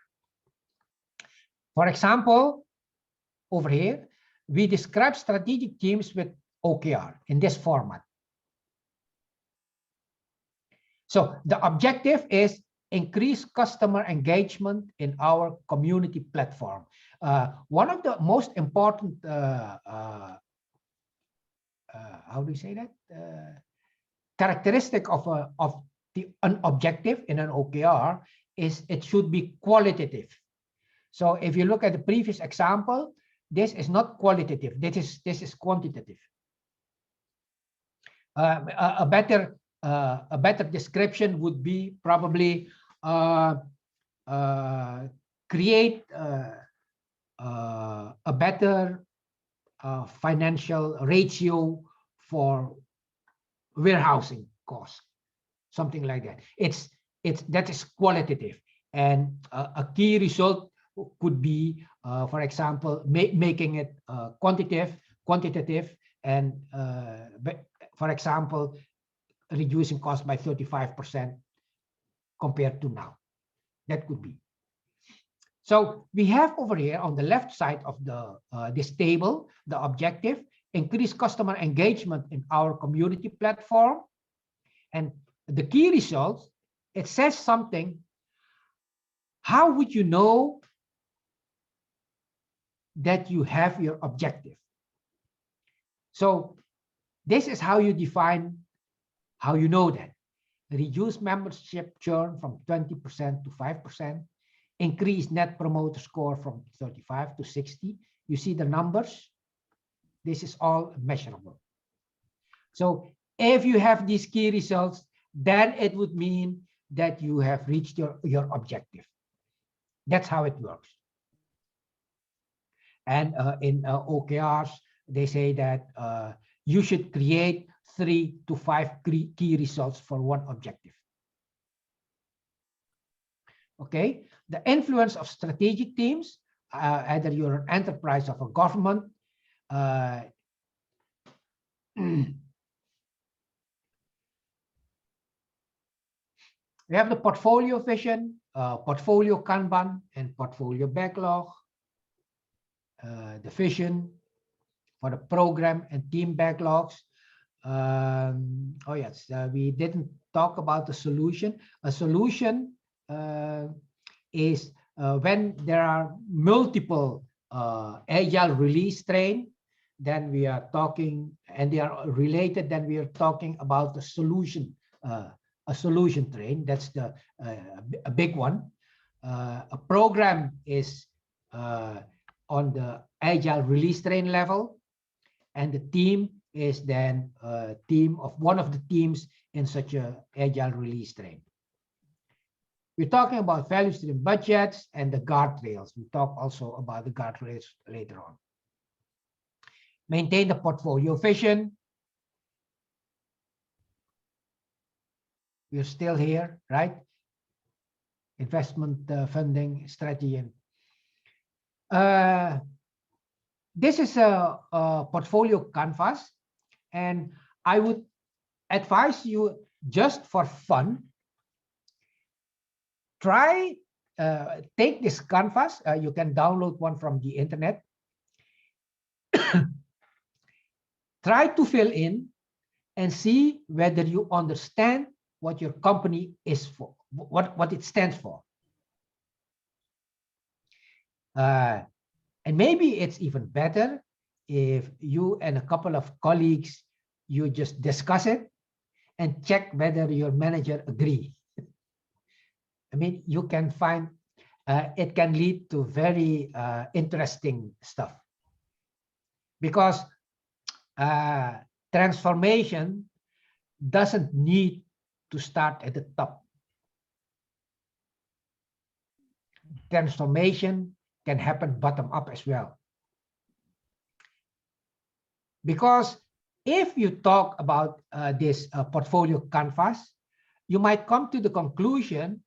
For example, over here, we describe strategic teams with OKR in this format. So the objective is increase customer engagement in our community platform. One of the most important, how do you say that? Characteristic of an objective in an OKR is it should be qualitative. So if you look at the previous example, this is not qualitative. This is quantitative. A better description would be probably create a better financial ratio for warehousing costs, something like that. That is qualitative, and a key result could be, for example, making it quantitative, and for example, reducing cost by 35% compared to now. That could be. So we have over here on the left side of the this table, the objective, increase customer engagement in our community platform. And the key results, it says something. How would you know that you have your objective? So this is how you define, how you know that. Reduce membership churn from 20% to 5%, increase net promoter score from 35 to 60. You see the numbers? This is all measurable. So if you have these key results, then it would mean that you have reached your objective. That's how it works. And in OKRs, they say that you should create 3 to 5 key results for one objective. Okay, the influence of strategic teams, either you're an enterprise of a government, we have the portfolio vision, portfolio Kanban, and portfolio backlog. The vision for the program and team backlogs. Oh yes, we didn't talk about the solution. A solution is when there are multiple agile release train, then we are talking, and they are related, then we are talking about the solution, a solution train. That's the a big one. A program is on the agile release train level, and the team is then a team of one of the teams in such a agile release train. We're talking about value stream budgets and the guardrails. We talk also about the guardrails later on. Maintain the portfolio vision. We're still here, right? Investment funding strategy. This is a portfolio canvas, and I would advise you, just for fun, try, take this canvas. You can download one from the internet. Try to fill in and see whether you understand what your company is for, what it stands for. And maybe it's even better if you and a couple of colleagues, you just discuss it and check whether your manager agree. I mean, you can find, it can lead to very interesting stuff. Because transformation doesn't need to start at the top. Transformation can happen bottom up as well. Because if you talk about this portfolio canvas, you might come to the conclusion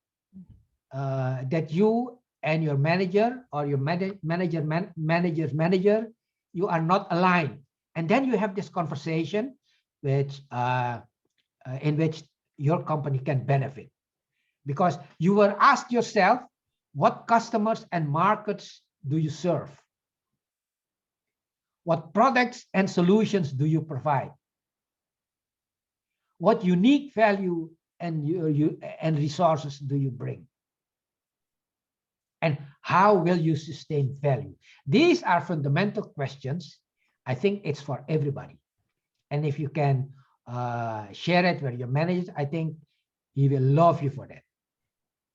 that you and your manager or your manager's manager, you are not aligned. And then you have this conversation which, in which your company can benefit. Because you will ask yourself, what customers and markets do you serve? What products and solutions do you provide? What unique value and resources do you bring? And how will you sustain value? These are fundamental questions. I think it's for everybody. And if you can share it with your manager, I think he will love you for that.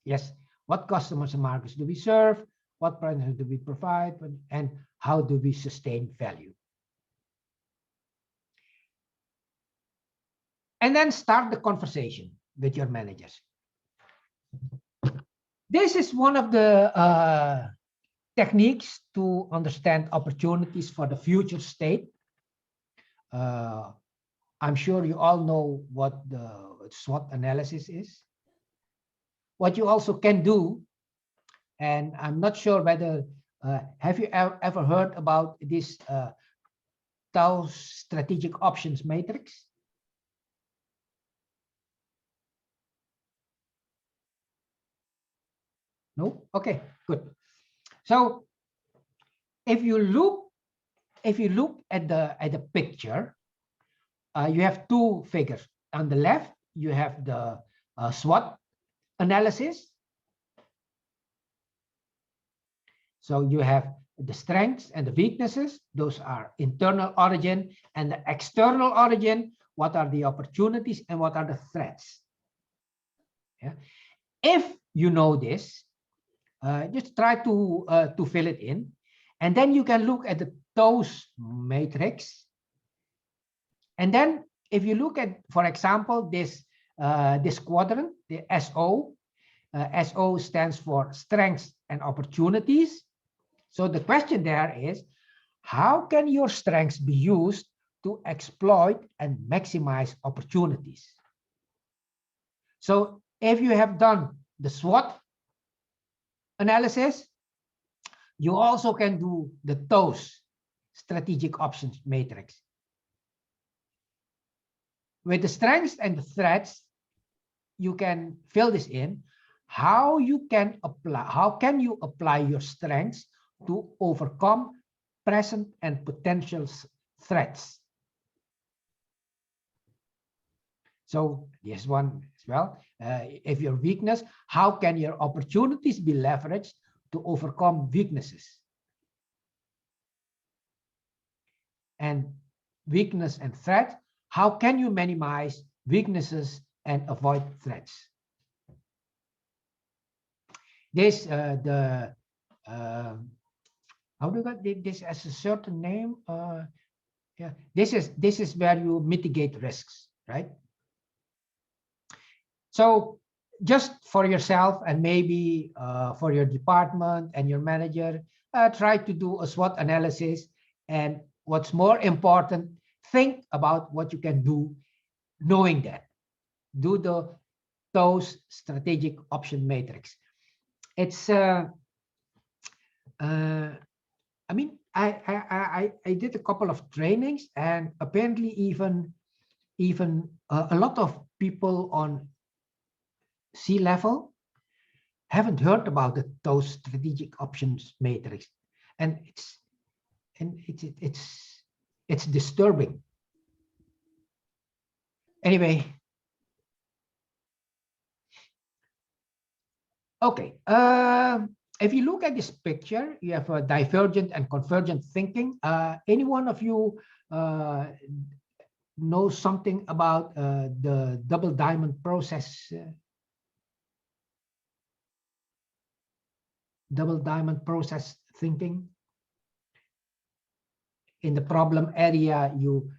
Yes. What customers and markets do we serve? What products do we provide? And how do we sustain value? And then start the conversation with your managers. This is one of the techniques to understand opportunities for the future state. I'm sure you all know what the SWOT analysis is. What you also can do, and I'm not sure whether, have you ever heard about this TAO strategic options matrix? No? Okay, good. So if you look at the picture, you have two figures. On the left, you have the SWOT analysis. So you have the strengths and the weaknesses. Those are internal origin, and the external origin. What are the opportunities and what are the threats? Yeah. If you know this, just try to fill it in, and then you can look at the TOWS matrix. And then if you look at, for example, this quadrant, the SO, SO stands for strengths and opportunities. So the question there is, how can your strengths be used to exploit and maximize opportunities? So if you have done the SWOT analysis, you also can do the TOS, strategic options matrix. With the strengths and the threats, you can fill this in. How can you apply your strengths to overcome present and potential threats? So this one as well. If your weakness, how can your opportunities be leveraged to overcome weaknesses? And weakness and threat, how can you minimize weaknesses and avoid threats? This how do you got this as a certain name? Yeah, this is where you mitigate risks, right? So just for yourself and maybe for your department and your manager, try to do a SWOT analysis. And what's more important, think about what you can do, knowing that. Do those strategic option matrix. It's I mean, I did a couple of trainings, and apparently even a lot of people on C-level haven't heard about those strategic options matrix, and it's disturbing. Anyway, okay. If you look at this picture, you have a divergent and convergent thinking. Any one of you know something about the double diamond process? Double diamond process thinking. In the problem area, you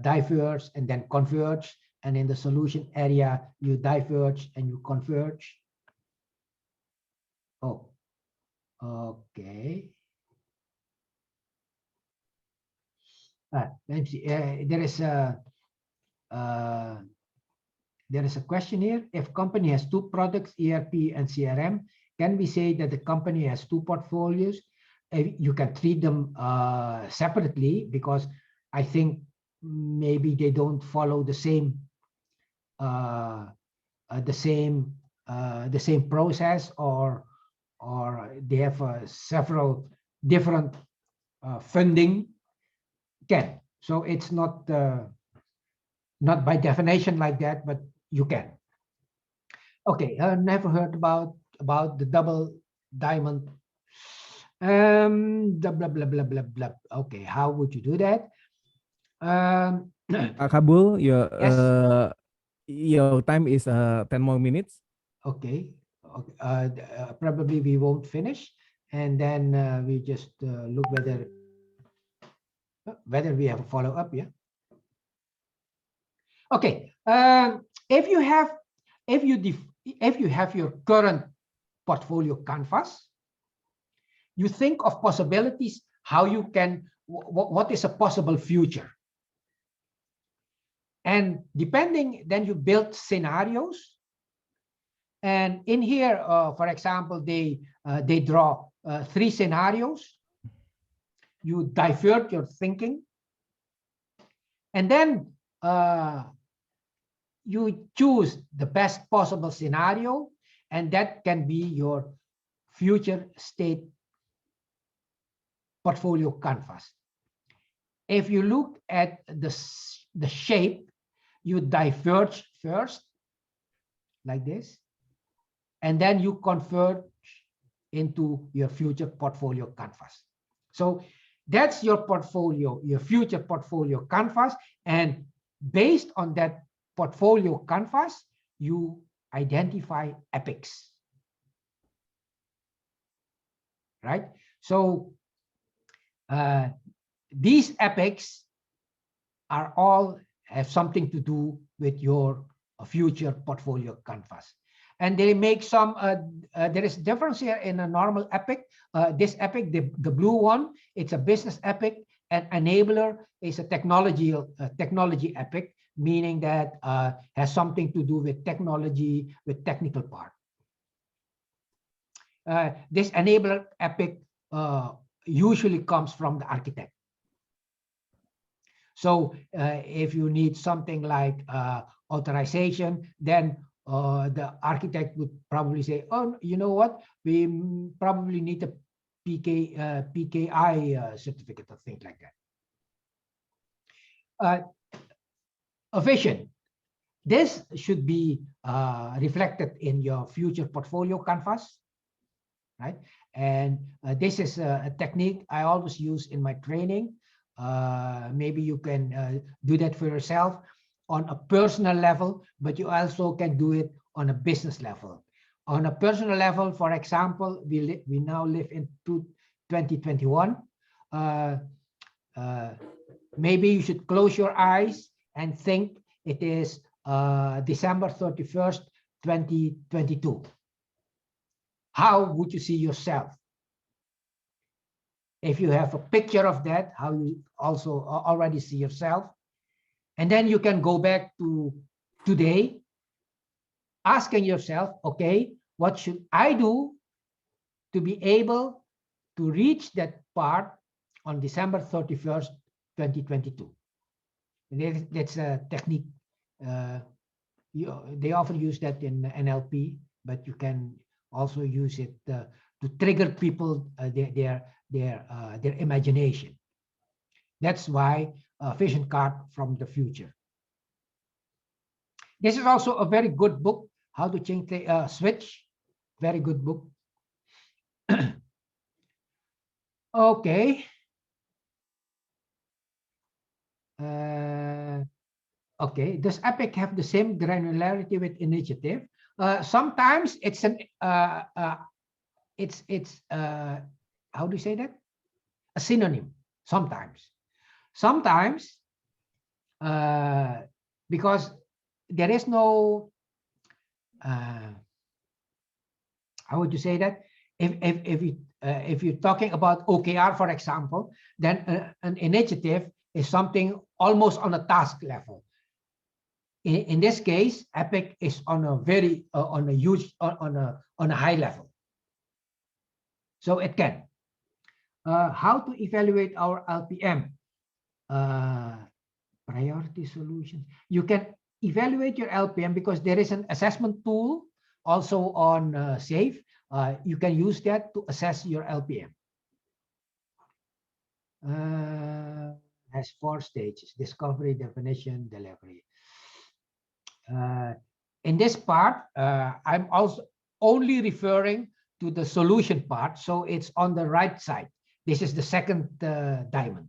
diverge and then converge, and in the solution area, you diverge and you converge. Oh, okay. Let me see. There is a question here. If company has two products, ERP and CRM, can we say that the company has two portfolios? You can treat them separately, because I think maybe they don't follow the same process, or they have several different funding. Can. So it's not by definition like that, but you can. Okay, never heard about the double diamond. Blah blah blah blah blah blah. Okay, how would you do that? Kaboel, Yes. Your time is 10 more minutes. Okay. Probably we won't finish, and then we just look whether we have a follow-up. Yeah. Okay. If you have your current portfolio canvas, you think of possibilities, how you can, what is a possible future. And depending, then you build scenarios. And in here, for example, they draw 3 scenarios. You divert your thinking. And then you choose the best possible scenario, and that can be your future state portfolio canvas. If you look at the shape, you diverge first, like this, and then you converge into your future portfolio canvas. So that's your portfolio, your future portfolio canvas, and based on that portfolio canvas, you identify epics, right? So these epics are all have something to do with your future portfolio canvas. And they make some, there is difference here in a normal epic. This epic, the blue one, it's a business epic, and enabler is a technology epic, meaning that has something to do with technology, with technical part. This enabler epic usually comes from the architect. So if you need something like authorization, then the architect would probably say, oh, you know what, we probably need a PKI certificate or things like that. A vision. This should be reflected in your future portfolio canvas, right? And this is a technique I always use in my training. Maybe you can do that for yourself on a personal level, but you also can do it on a business level. On a personal level, for example, we now live in 2021. Maybe you should close your eyes and think it is December 31st, 2022. How would you see yourself? If you have a picture of that, how you also already see yourself. And then you can go back to today, asking yourself, okay, what should I do to be able to reach that part on December 31st, 2022? And that's a technique. They often use that in NLP, but you can also use it to trigger people their imagination. That's why a vision card from the future. This is also a very good book, How to Change the Switch. Very good book. Okay. Okay. Does EPIC have the same granularity with initiative? Sometimes it's an how do you say that? A synonym. Sometimes because there is no how would you say that? If you're talking about OKR, for example, then an initiative is something almost on a task level. In this case, EPIC is on a very on a high level. So it can. How to evaluate our LPM? Priority solutions. You can evaluate your LPM because there is an assessment tool also on SAFe. You can use that to assess your LPM. Has 4 stages: discovery, definition, delivery. In this part, I'm also only referring to the solution part, so it's on the right side. This is the second diamond.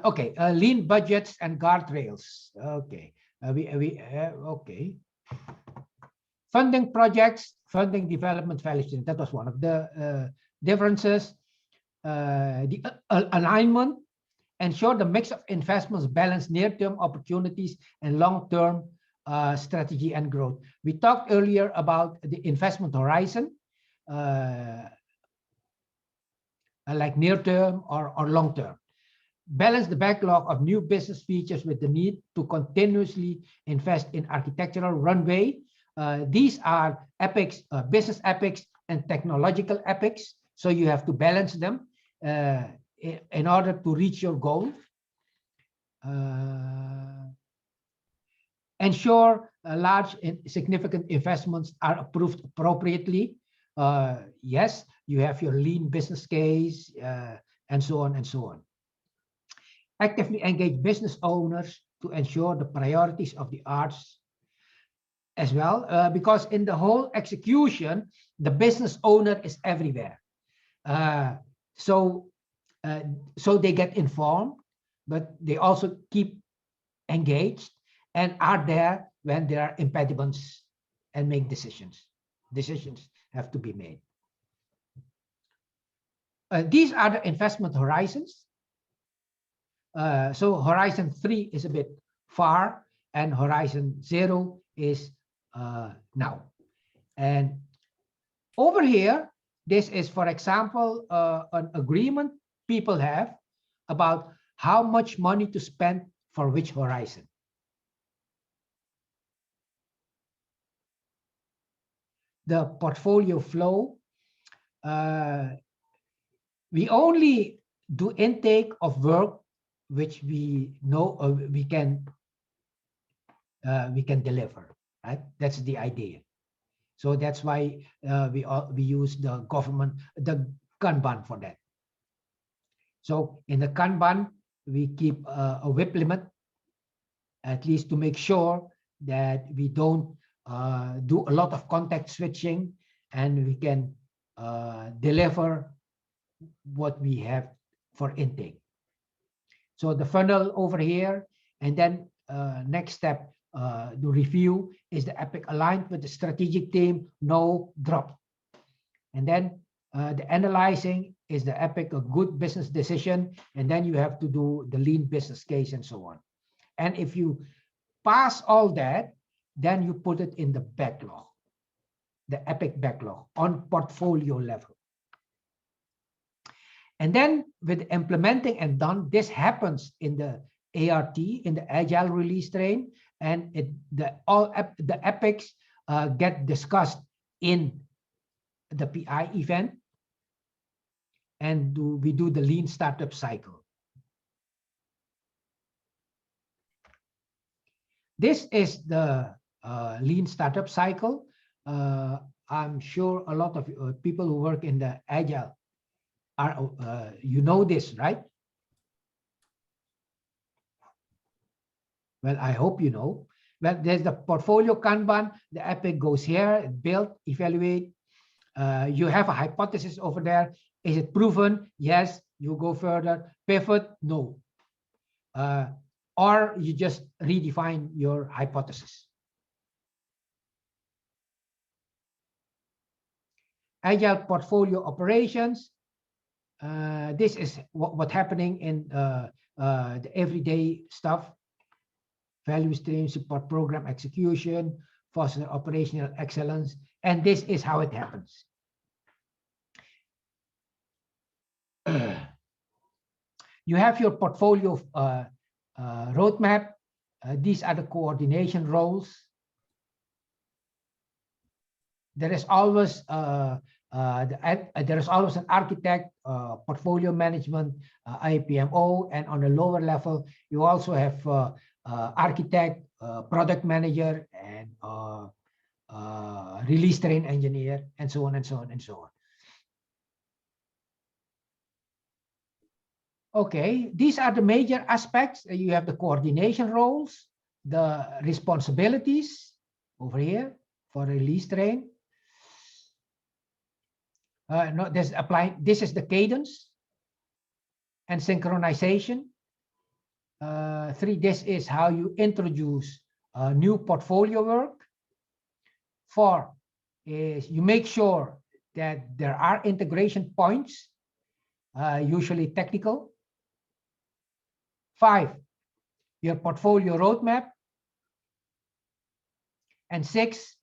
Okay, lean budgets and guardrails. Okay, okay. Funding projects, funding development validation. That was one of the differences. The alignment, ensure the mix of investments balance near-term opportunities and long-term strategy and growth. We talked earlier about the investment horizon, like near-term or long-term. Balance the backlog of new business features with the need to continuously invest in architectural runway. These are epics, business epics and technological epics. So you have to balance them in order to reach your goal. Ensure large and significant investments are approved appropriately. Yes, you have your lean business case and so on and so on. Actively engage business owners to ensure the priorities of the arts as well, because in the whole execution, the business owner is everywhere. So they get informed, but they also keep engaged and are there when there are impediments and make decisions. Decisions have to be made. These are the investment horizons. So horizon 3 is a bit far and horizon 0 is now. And over here, this is, for example, an agreement people have about how much money to spend for which horizon. The portfolio flow, we only do intake of work which we know we can deliver, right? That's the idea. So that's why we use the Kanban for that. So in the Kanban, we keep a WIP limit, at least to make sure that we don't do a lot of context switching, and we can deliver what we have for intake. So the funnel over here, and then next step, the review, is the epic aligned with the strategic team, no drop. And then the analyzing is the epic a good business decision, and then you have to do the lean business case and so on. And if you pass all that, then you put it in the backlog, the epic backlog on portfolio level. And then with implementing and done, this happens in the ART, in the Agile release train, and the epics get discussed in the PI event, and we do the lean startup cycle. This is the lean startup cycle. I'm sure a lot of people who work in the Agile are, you know this, right? Well, I hope you know. Well, there's the portfolio Kanban. The epic goes here, build, evaluate. You have a hypothesis over there. Is it proven? Yes. You go further. Pivot? No. Or you just redefine your hypothesis. Agile portfolio operations. This is what's happening in the everyday stuff. Value stream, support program execution, foster operational excellence. And this is how it happens. You have your portfolio roadmap. These are the coordination roles. There is always an architect, portfolio management, IPMO, and on a lower level, you also have architect, product manager, and release train engineer, and so on and so on and so on. Okay, these are the major aspects. You have the coordination roles, the responsibilities over here for release train. No, this applying. This is the cadence and synchronization. 3, this is how you introduce new portfolio work. 4 is you make sure that there are integration points, usually technical. 5, your portfolio roadmap. And 6,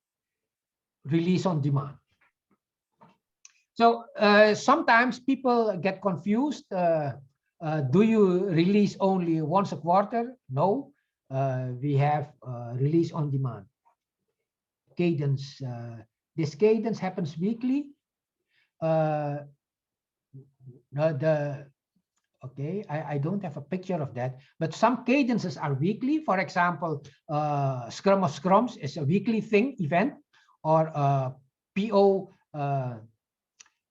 release on demand. So sometimes people get confused. Do you release only once a quarter? No, we have release on demand. Cadence. This cadence happens weekly. Okay, I don't have a picture of that, but some cadences are weekly. For example, Scrum of Scrums is a weekly thing, event, or PO,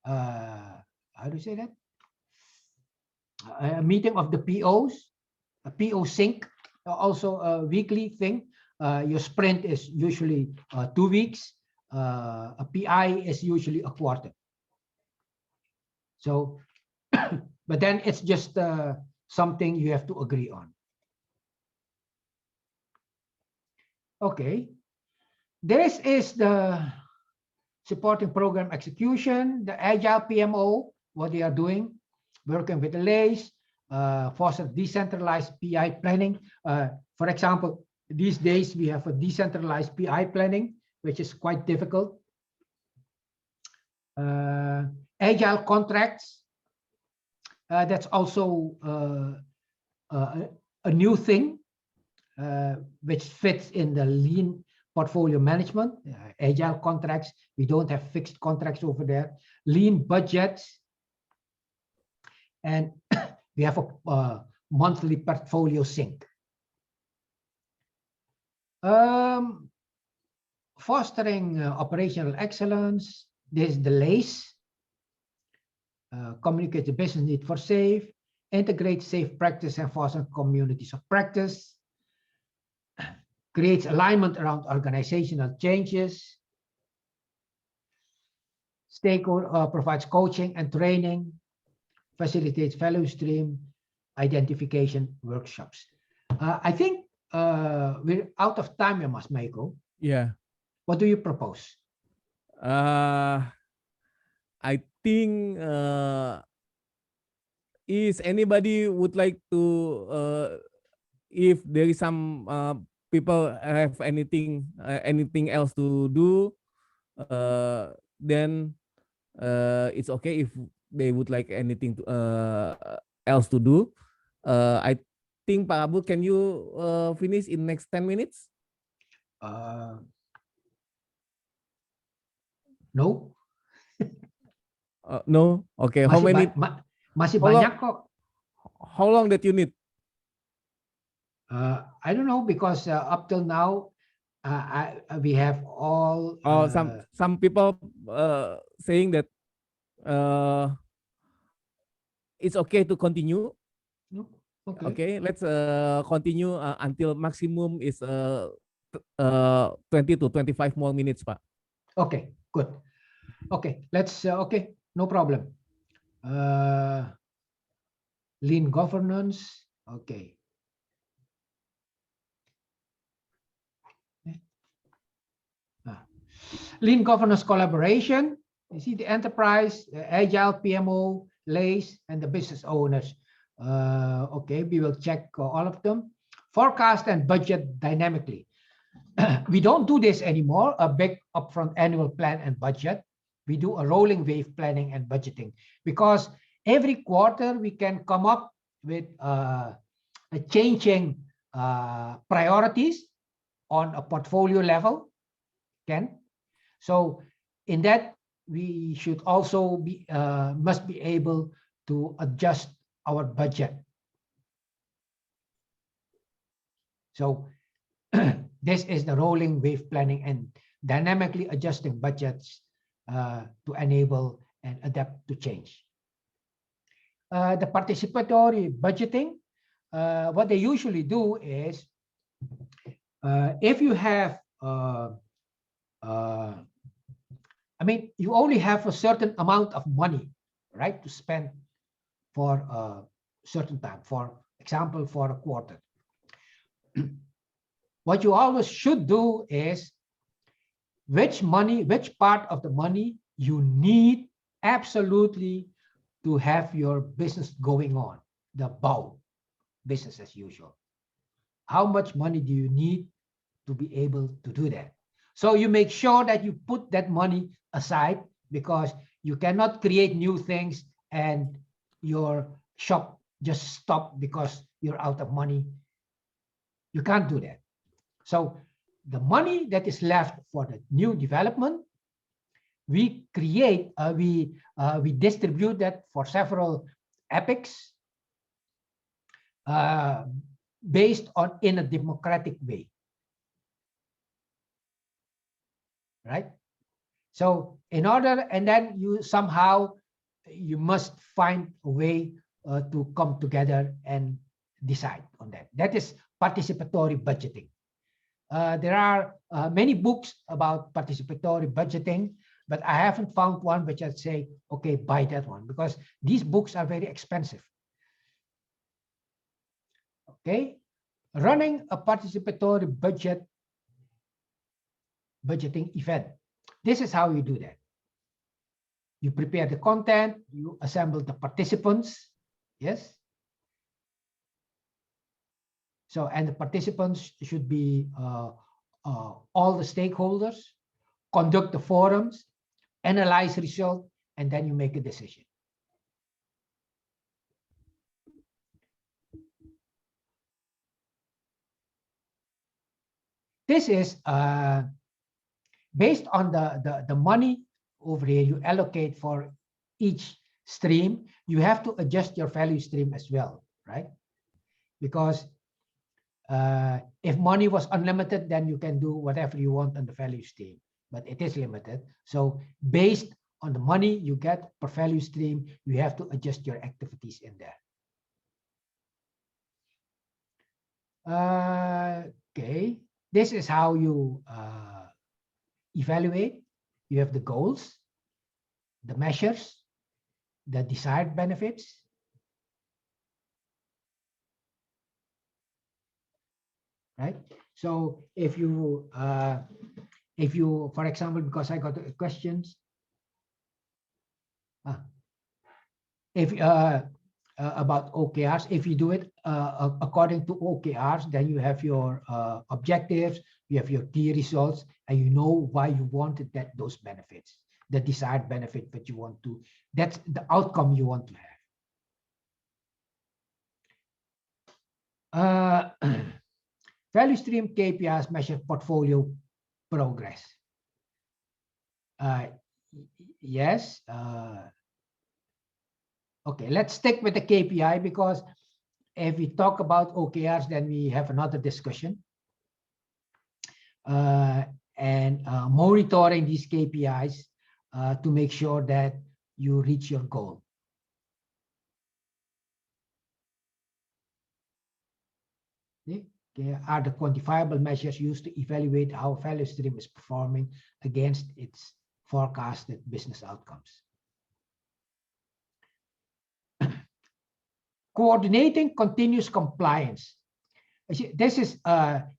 how do you say that? A meeting of the POs, a PO sync, also a weekly thing. Your sprint is usually 2 weeks. A PI is usually a quarter. So, but then it's just something you have to agree on. Okay, this is the supporting program execution, the Agile PMO, what they are doing, working with the LACE, foster decentralized PI planning. For example, these days we have a decentralized PI planning, which is quite difficult. Agile contracts. That's also a new thing which fits in the lean portfolio management, agile contracts. We don't have fixed contracts over there. Lean budgets, and we have a monthly portfolio sync. Fostering operational excellence. This is the LACE. Communicate the business need for safe. Integrate safe practice and foster communities of practice. Creates alignment around organizational changes. Stakeholder provides coaching and training. Facilitates value stream identification workshops. I think we're out of time, Mas Maiko. Yeah. What do you propose? I think is anybody would like to if there is some people have anything else to do, then it's okay if they would like anything to, else to do. I think Pak Abu, can you finish in next 10 minutes? No. No. Okay. How many? Masih How banyak kok. How long that you need? I don't know, because up till now, we have all. Some people saying that it's okay to continue. No? Okay. Okay, let's continue until maximum is 20 to 25 more minutes, Pak. Okay, good. Okay, let's. Okay, no problem. Lean governance. Okay. Lean governance collaboration. You see the enterprise, agile, PMO, LACE, and the business owners. Okay, we will check all of them. Forecast and budget dynamically. We don't do this anymore, a big upfront annual plan and budget. We do a rolling wave planning and budgeting, because every quarter we can come up with changing priorities on a portfolio level. So in that, we should also be must be able to adjust our budget. So this is the rolling wave planning and dynamically adjusting budgets to enable and adapt to change. The participatory budgeting, what they usually do is, if you have, I mean, you only have a certain amount of money, right, to spend for a certain time, for example, for a quarter. What you always should do is, which part of the money you need absolutely to have your business going on, the BAU, business as usual. How much money do you need to be able to do that? So you make sure that you put that money aside, because you cannot create new things and your shop just stop because you're out of money. You can't do that. So the money that is left for the new development, we create, we distribute that for several epics based on in a democratic way, right? So in order, and then you somehow, you must find a way to come together and decide on that. That is participatory budgeting. There are many books about participatory budgeting, but I haven't found one which I'd say, okay, buy that one, because these books are very expensive. Okay, running a participatory budgeting event. This is how you do that. You prepare the content, you assemble the participants, yes? So, and the participants should be all the stakeholders, conduct the forums, analyze results, and then you make a decision. this is based on the money over here you allocate for each stream. You have to adjust your value stream as well, right? Because if money was unlimited, then you can do whatever you want on the value stream, but it is limited. So based on the money you get per value stream, you have to adjust your activities in there. Okay, this is how you evaluate. You have the goals, the measures, the desired benefits. Right. So if you, for example, because I got questions, if about OKRs, if you do it according to OKRs, then you have your objectives, you have your key results, and you know why you wanted those benefits, the desired benefit that you want to, that's the outcome you want to have. Value stream KPIs measure portfolio progress. Yes. Okay, let's stick with the KPI, because if we talk about OKRs, then we have another discussion. And monitoring these KPIs to make sure that you reach your goal. Okay, are the quantifiable measures used to evaluate how value stream is performing against its forecasted business outcomes. Coordinating continuous compliance. This is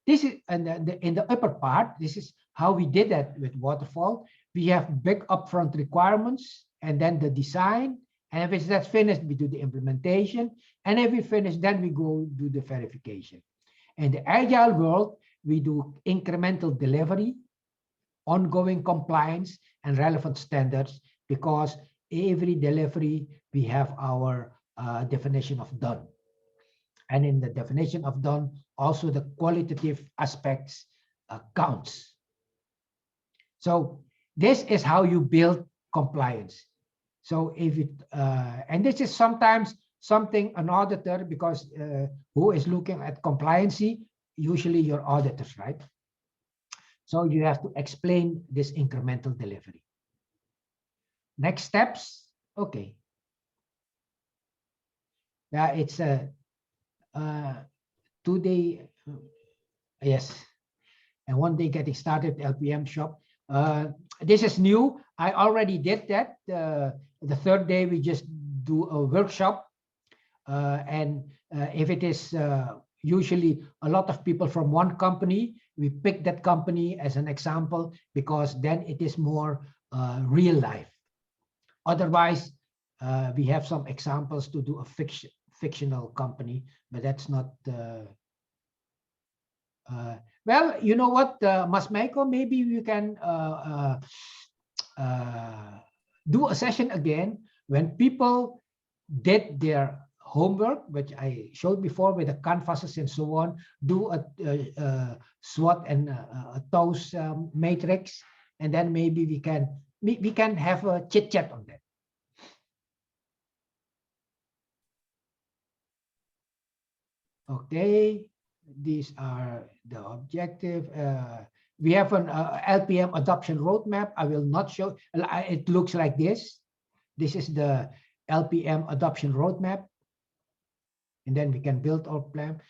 in the upper part. This is how we did that with waterfall. We have big upfront requirements, and then the design. And if that's finished, we do the implementation. And if we finish, then we go do the verification. In the Agile world, we do incremental delivery, ongoing compliance, and relevant standards, because every delivery we have our definition of done. And in the definition of done, also the qualitative aspects counts. So this is how you build compliance. So if it, and this is sometimes something an auditor, because who is looking at compliancy, usually your auditors, right? So you have to explain this incremental delivery. Next steps, okay. Yeah, it's a 2-day, yes, and 1 day getting started Lpm shop. This is new. I already did that. The 3rd day we just do a workshop. And if it is usually a lot of people from one company, we pick that company as an example, because then it is more real life. Otherwise, we have some examples to do a fictional company, but that's not. Well, you know what, Mas Maiko, maybe we can do a session again when people did their homework, which I showed before with the canvases and so on, do a SWOT and a TOES matrix, and then maybe we can have a chit chat on that. Okay, these are the objective. We have an Lpm Adoption Roadmap. I will not show. It looks like this. This is the Lpm Adoption Roadmap. And then we can build our plan.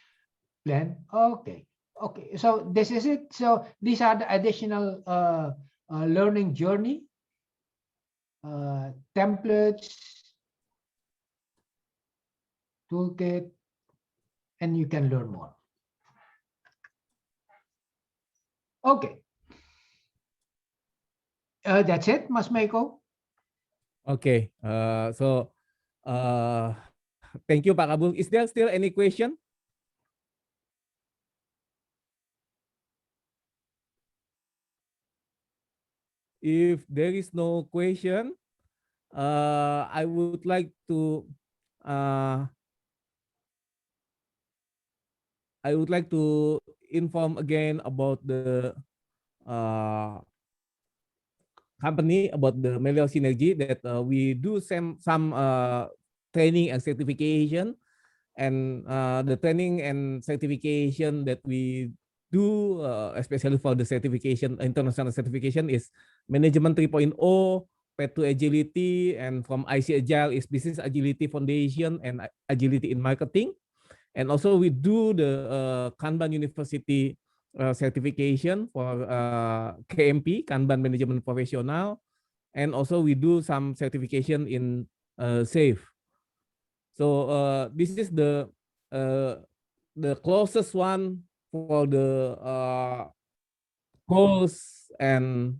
Okay. Okay. So this is it. So these are the additional learning journey, templates, toolkit, and you can learn more. Okay. That's it, Mas Maiko. Okay. Thank you, Pak Kaboel. Is there still any question? If there is no question, I would like to inform again about the company, about the Melior Synergy, that we do some training and certification, and the training and certification that we do, especially for the certification, international certification, is Management 3.0, Path to Agility, and from ICAgile is Business Agility Foundation and Agility in Marketing. And also we do the Kanban University certification for KMP, Kanban Management Professional. And also we do some certification in SAFE. So this is the closest one for the course and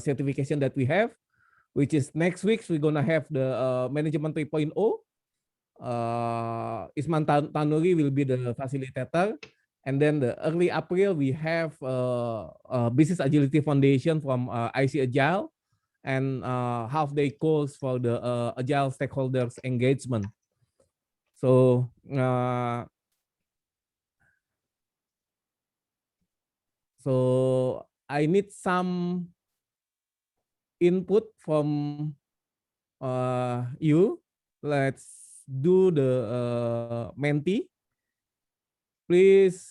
certification that we have, which is next week. We're gonna have the Management 3.0. Isman Tanuri will be the facilitator. And then the early April, we have Business Agility Foundation from ICAgile, and half-day course for the Agile stakeholders engagement. So I need some input from you. Let's do the Menti. Please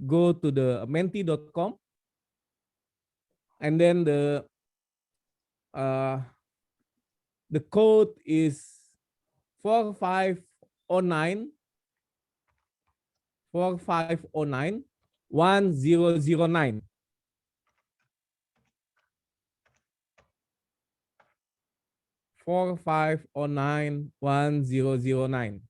go to the menti.com, and then the code is 4509 4509 1009. Four 509 1009.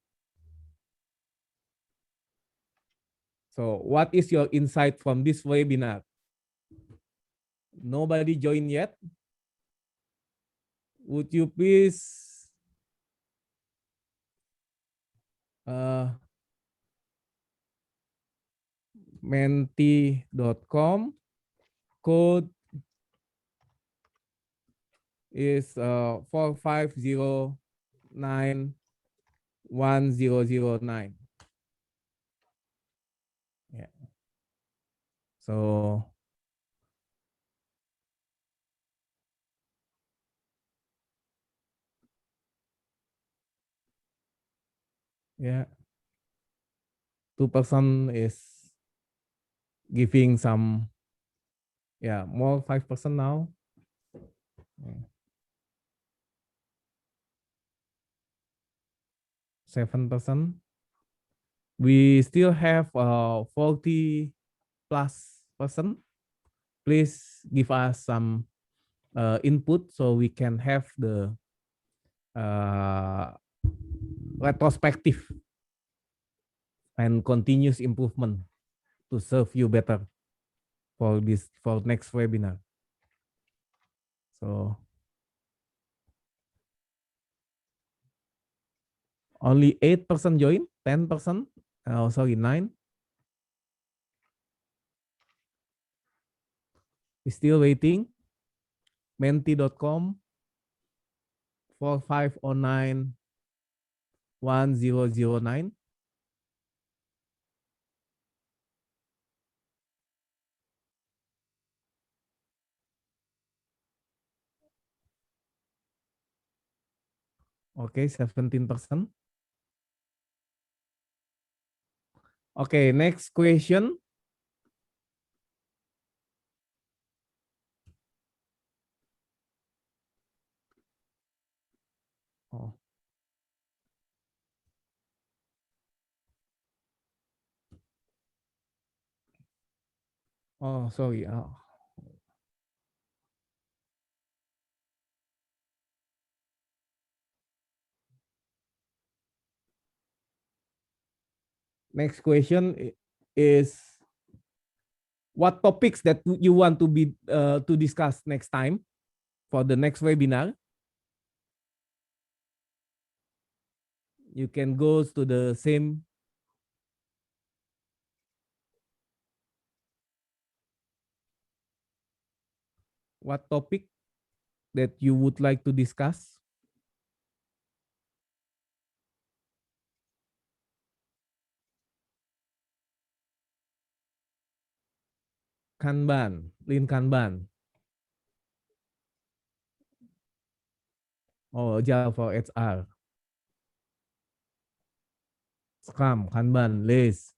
So what is your insight from this webinar? Nobody joined yet? Would you please menti.com, code is 4509 1009. Yeah. So yeah, 2% is giving some, yeah, more 5% now. Yeah. 7%. We still have 40 plus %. Please give us some input so we can have the retrospective and continuous improvement to serve you better for next webinar. So only 8% join, 10%. Oh, sorry, 9. We're still waiting. Menti.com 4509 1009. Okay, 17%. Okay, next question. Oh. Oh, sorry. Oh. Next question is, what topics that you want to discuss next time for the next webinar? You can go to the same what topic that you would like to discuss. Kanban, Lean Kanban. Oh, Agile for HR. Scrum, Kanban, list.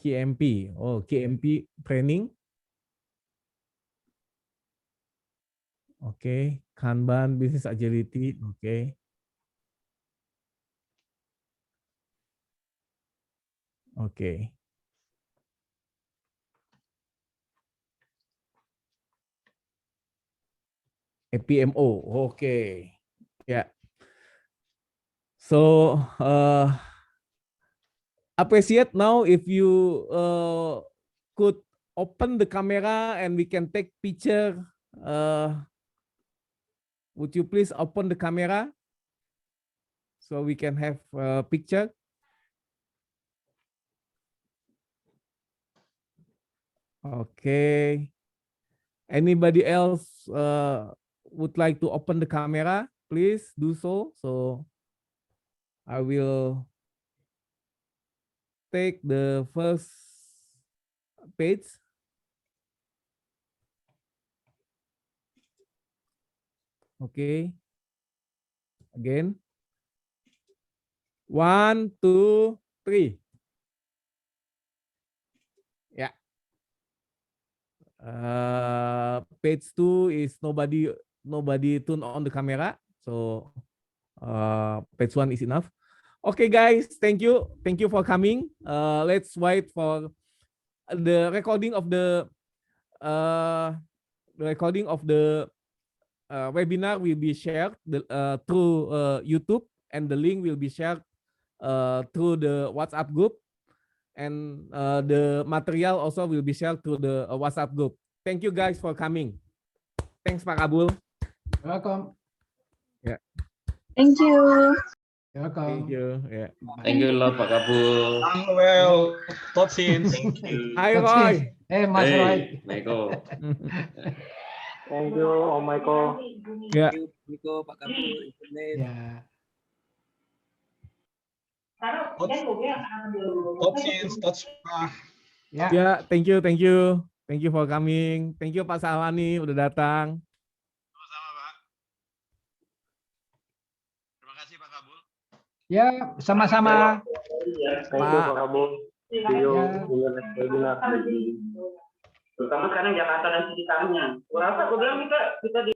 KMP. Oh, KMP training. Okay. Kanban, business agility. Okay. Okay. PMO. Okay. Yeah. So appreciate now if you could open the camera and we can take picture. Would you please open the camera so we can have a picture? Okay. Anybody else would like to open the camera? Please do so. So I will take the first page. Okay. Again. 1, 2, 3. Yeah. Page 2 is nobody turn on the camera. So page 1 is enough. Okay, guys, thank you for coming. Let's wait for the recording of the webinar will be shared through YouTube, and the link will be shared through the WhatsApp group, and the material also will be shared through the WhatsApp group. Thank you guys for coming. Thanks, Pak Kaboel. Welcome. Yeah. Thank you. Welcome. Thank you. Yeah. Thank you a lot, Pak Kaboel. Well, tot ziens. Thank you. Hi, Tot Roy. ziens. Hey, Mas Roy. Hey, Michael. Thank you, Om Michael. Yeah. Nico, Pak Kaboel, internet. Ya. Tot ziens, tot sprach. Ya. Ya, thank you for coming. Thank you Pak Salani udah datang. Sama-sama, Pak. Terima kasih, Pak Kaboel. Ya, sama-sama. Thank you, Pak Kaboel. See you Ya. in the next webinar. Terutama sekarang Jakarta dan sekitarnya. Kurasa, gue bilang kita di